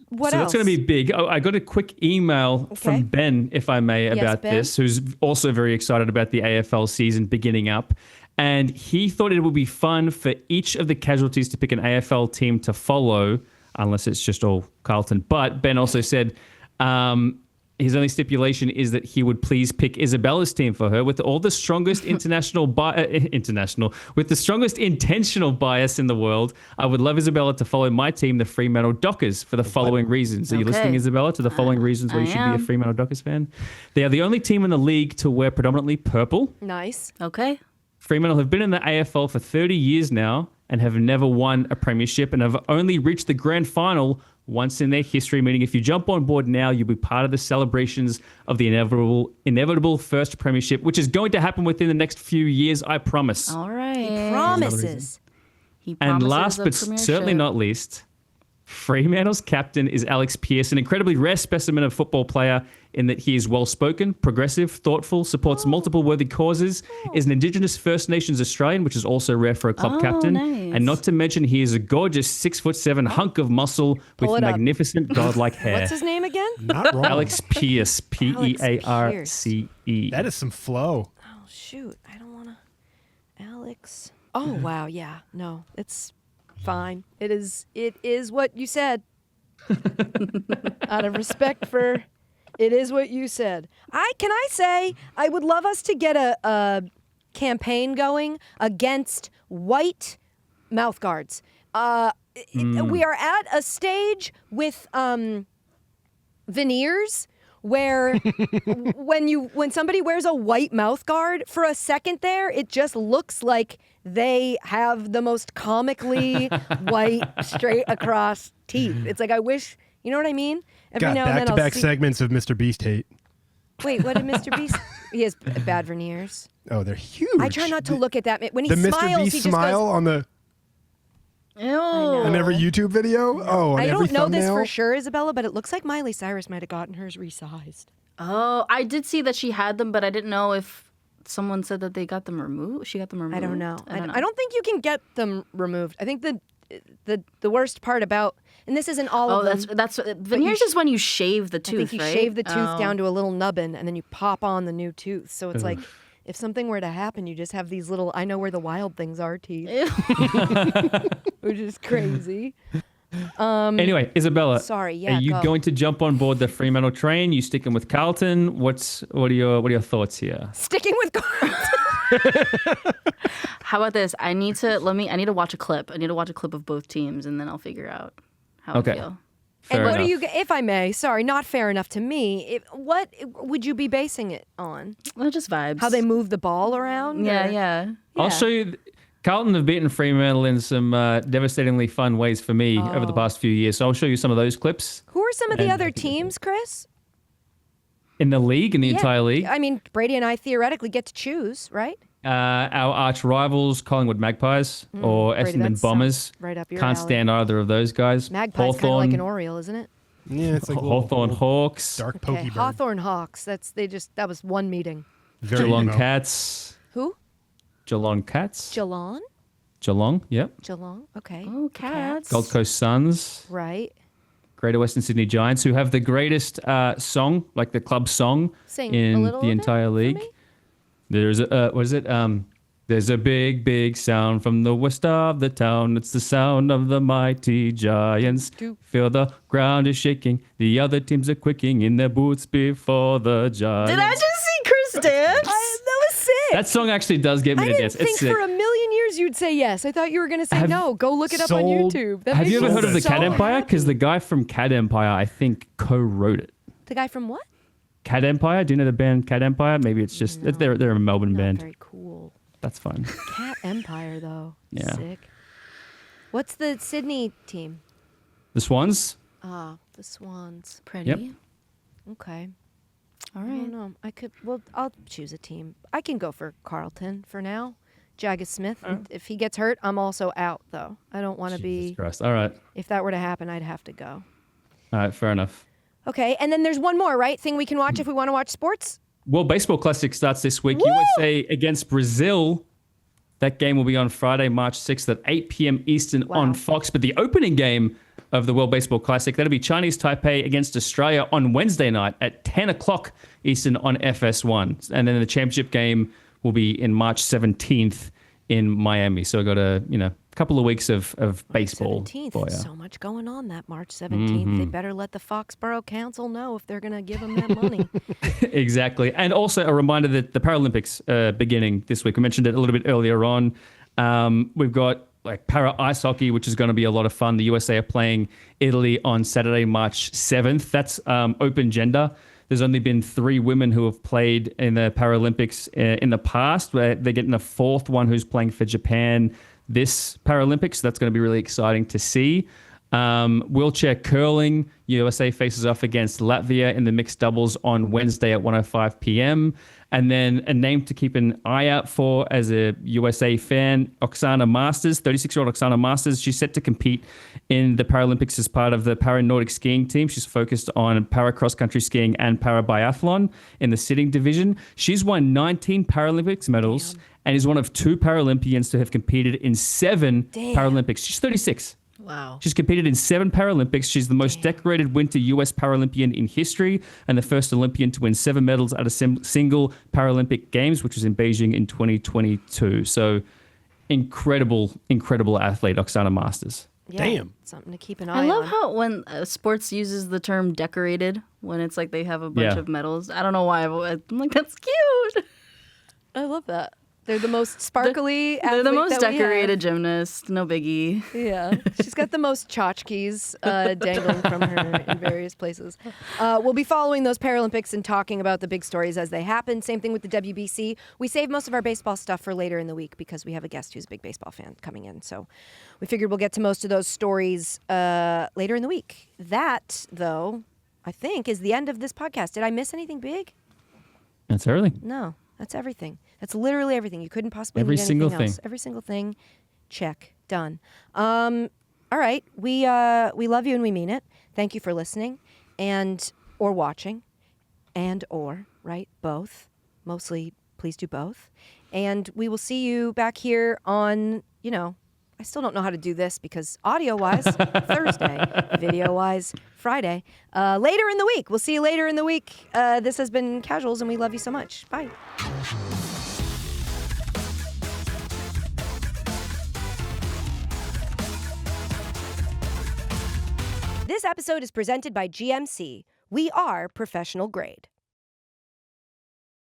What So else? that's going to be big. Oh, I got a quick email Okay. from Ben, if I may, about Ben. this, who's also very excited about the AFL season beginning up. And he thought it would be fun for each of the casualties to pick an AFL team to follow, unless it's just all Carlton. But Ben also said his only stipulation is that he would please pick Isabella's team for her with all the strongest with the strongest intentional bias in the world. I would love Isabella to follow my team, the Fremantle Dockers, for the following reasons. Are you listening, Isabella, to the following reasons why you should be a Fremantle Dockers fan? They are the only team in the league to wear predominantly purple. Nice. Okay. Fremantle have been in the AFL for 30 years now and have never won a premiership and have only reached the grand final once in their history, meaning if you jump on board now, you'll be part of the celebrations of the inevitable first premiership, which is going to happen within the next few years, I promise. All right. He promises. He And promises last a but premiership. certainly not least, Fremantle's captain is Alex Pearce, an incredibly rare specimen of football player in that he is well-spoken, progressive, thoughtful, supports multiple worthy causes, is an Indigenous First Nations Australian, which is also rare for a club captain. Nice. And not to mention, he is a gorgeous 6'7" hunk of muscle with magnificent godlike hair. What's his name again? Not wrong. Alex Pearce, Pearce. That is some flow. Oh, shoot. I don't want to. Alex. Oh, wow. Yeah. No, it's fine. It is what you said. Out of respect for it is what you said. Can I say I would love us to get a campaign going against white mouth guards. We are at a stage with veneers where when somebody wears a white mouth guard for a second there, it just looks like they have the most comically white straight across teeth. It's like I wish, you know what I mean? Every now and then back-to-back segments of Mr. Beast hate. Wait, what did Mr. Beast? He has bad veneers. Oh, they're huge. I try not to look at that. When he the smiles, Mr. Beast he just smile goes, on the on every YouTube video. Oh, on I every don't know this thumbnail? for sure, Isabella, but it looks like Miley Cyrus might have gotten hers resized. Oh, I did see that she had them, but I didn't know if someone said that they got them removed. She got them removed. I don't know. I don't know. I don't think you can get them removed. I think the worst part about, and this isn't all of them. that's veneers is when you shave the tooth. I think you right? shave the tooth down to a little nubbin, and then you pop on the new tooth. So it's like, if something were to happen, you just have these little, I know where the wild things are teeth. Which is crazy. Anyway, Isabella, sorry, yeah, are you go. going to jump on board the Fremantle train? You sticking with Carlton? What are your thoughts here? Sticking with Carlton. How about this? I need to watch a clip. I need to watch a clip of both teams, and then I'll figure out how I feel. Fair and what enough. are you, if I may, sorry, not fair enough to me, what would you be basing it on? Well, just vibes. How they move the ball around? Yeah. I'll show you. Carlton have beaten Fremantle in some devastatingly fun ways for me over the past few years. So I'll show you some of those clips. Who are some of the other teams, Chris? In the league, in the entire league? I mean, Brady and I theoretically get to choose, right? Our arch rivals, Collingwood Magpies or Brady, Essendon that Bombers. sounds right up your Can't alley. stand either of those guys. Magpie's kind of like an Oriole, isn't it? Yeah, it's like Hawthorn Hawks. Dark Okay, pokey bird. Hawthorn Hawks. That was one meeting. Geelong Cats. Who? Geelong Cats. Geelong? Geelong, yep. Geelong, okay. Oh, Cats. Gold Coast Suns. Right. Greater Western Sydney Giants, who have the greatest song, like the club song, Sing a in little the of it entire for league. me. There's a what is it? There's a big, big sound from the west of the town. It's the sound of the mighty Giants. Feel the ground is shaking. The other teams are quaking in their boots before the Giants. Did I just see Chris dance? That was sick. That song actually does get me I to didn't dance. think It's sick. for a million years you'd say yes. I thought you were going to say no. Go look it up on sold- YouTube. That Have makes you ever me heard of the so Cat Empire? happy. Because the guy from Cat Empire, I think, co-wrote it. The guy from what? Cat Empire? Do you know the band Cat Empire? Maybe it's just they're a Melbourne band. Very cool. That's fine. Cat Empire, though. Yeah. Sick. What's the Sydney team? The Swans? Ah, the Swans. Pretty. Yep. Okay. All I right. don't know. I'll choose a team. I can go for Carlton for now. Jagus Smith. If he gets hurt, I'm also out, though. I don't want to Jesus be. Christ. All right. If that were to happen, I'd have to go. All right, fair enough. Okay, and then there's one more, right? Thing we can watch if we want to watch sports? World Baseball Classic starts this week. Woo! USA against Brazil. That game will be on Friday, March 6th at 8 p.m. Eastern on Fox. But the opening game of the World Baseball Classic, that'll be Chinese Taipei against Australia on Wednesday night at 10 o'clock Eastern on FS1. And then the championship game will be in March 17th in Miami. So we've got a couple of weeks of baseball 17th. for you. So much going on that March 17th. They better let the Foxborough Council know if they're going to give them that money. Exactly. And also a reminder that the Paralympics are beginning this week. We mentioned it a little bit earlier on. We've got like para ice hockey, which is going to be a lot of fun. The USA are playing Italy on Saturday, March 7th. That's open gender. There's only been 3 women who have played in the Paralympics in the past. They're getting a 4th one who's playing for Japan this Paralympics. So that's going to be really exciting to see. Wheelchair curling, USA faces off against Latvia in the mixed doubles on Wednesday at 1:05 p.m. And then a name to keep an eye out for as a USA fan, Oksana Masters, 36-year-old Oksana Masters. She's set to compete in the Paralympics as part of the Para-Nordic skiing team. She's focused on para cross-country skiing and para biathlon in the sitting division. She's won 19 Paralympics medals and is one of 2 Paralympians to have competed in 7 Paralympics. She's 36. Wow. She's competed in 7 Paralympics. She's the most decorated winter U.S. Paralympian in history and the first Olympian to win 7 medals at a single Paralympic Games, which was in Beijing in 2022. So incredible athlete, Oksana Masters. Yeah, Damn. Something to keep an eye on. I love how when sports uses the term decorated, when it's like they have a bunch of medals. I don't know why. I'm like, that's cute. I love that. They're the most sparkly They're the most that we decorated gymnast. No biggie. Yeah. She's got the most tchotchkes dangling from her in various places. We'll be following those Paralympics and talking about the big stories as they happen. Same thing with the WBC. We saved most of our baseball stuff for later in the week because we have a guest who's a big baseball fan coming in. So we figured we'll get to most of those stories later in the week. That, though, I think is the end of this podcast. Did I miss anything big? That's everything. No, that's everything. That's literally everything. You couldn't possibly Every need single anything else. thing. Every single thing. Check. Done. All right. We love you and we mean it. Thank you for listening and or watching right? Both. Mostly, please do both. And we will see you back here on, I still don't know how to do this because audio-wise, Thursday, video-wise, Friday. Later in the week. We'll see you later in the week. This has been Casuals, and we love you so much. Bye. This episode is presented by GMC. We are professional grade.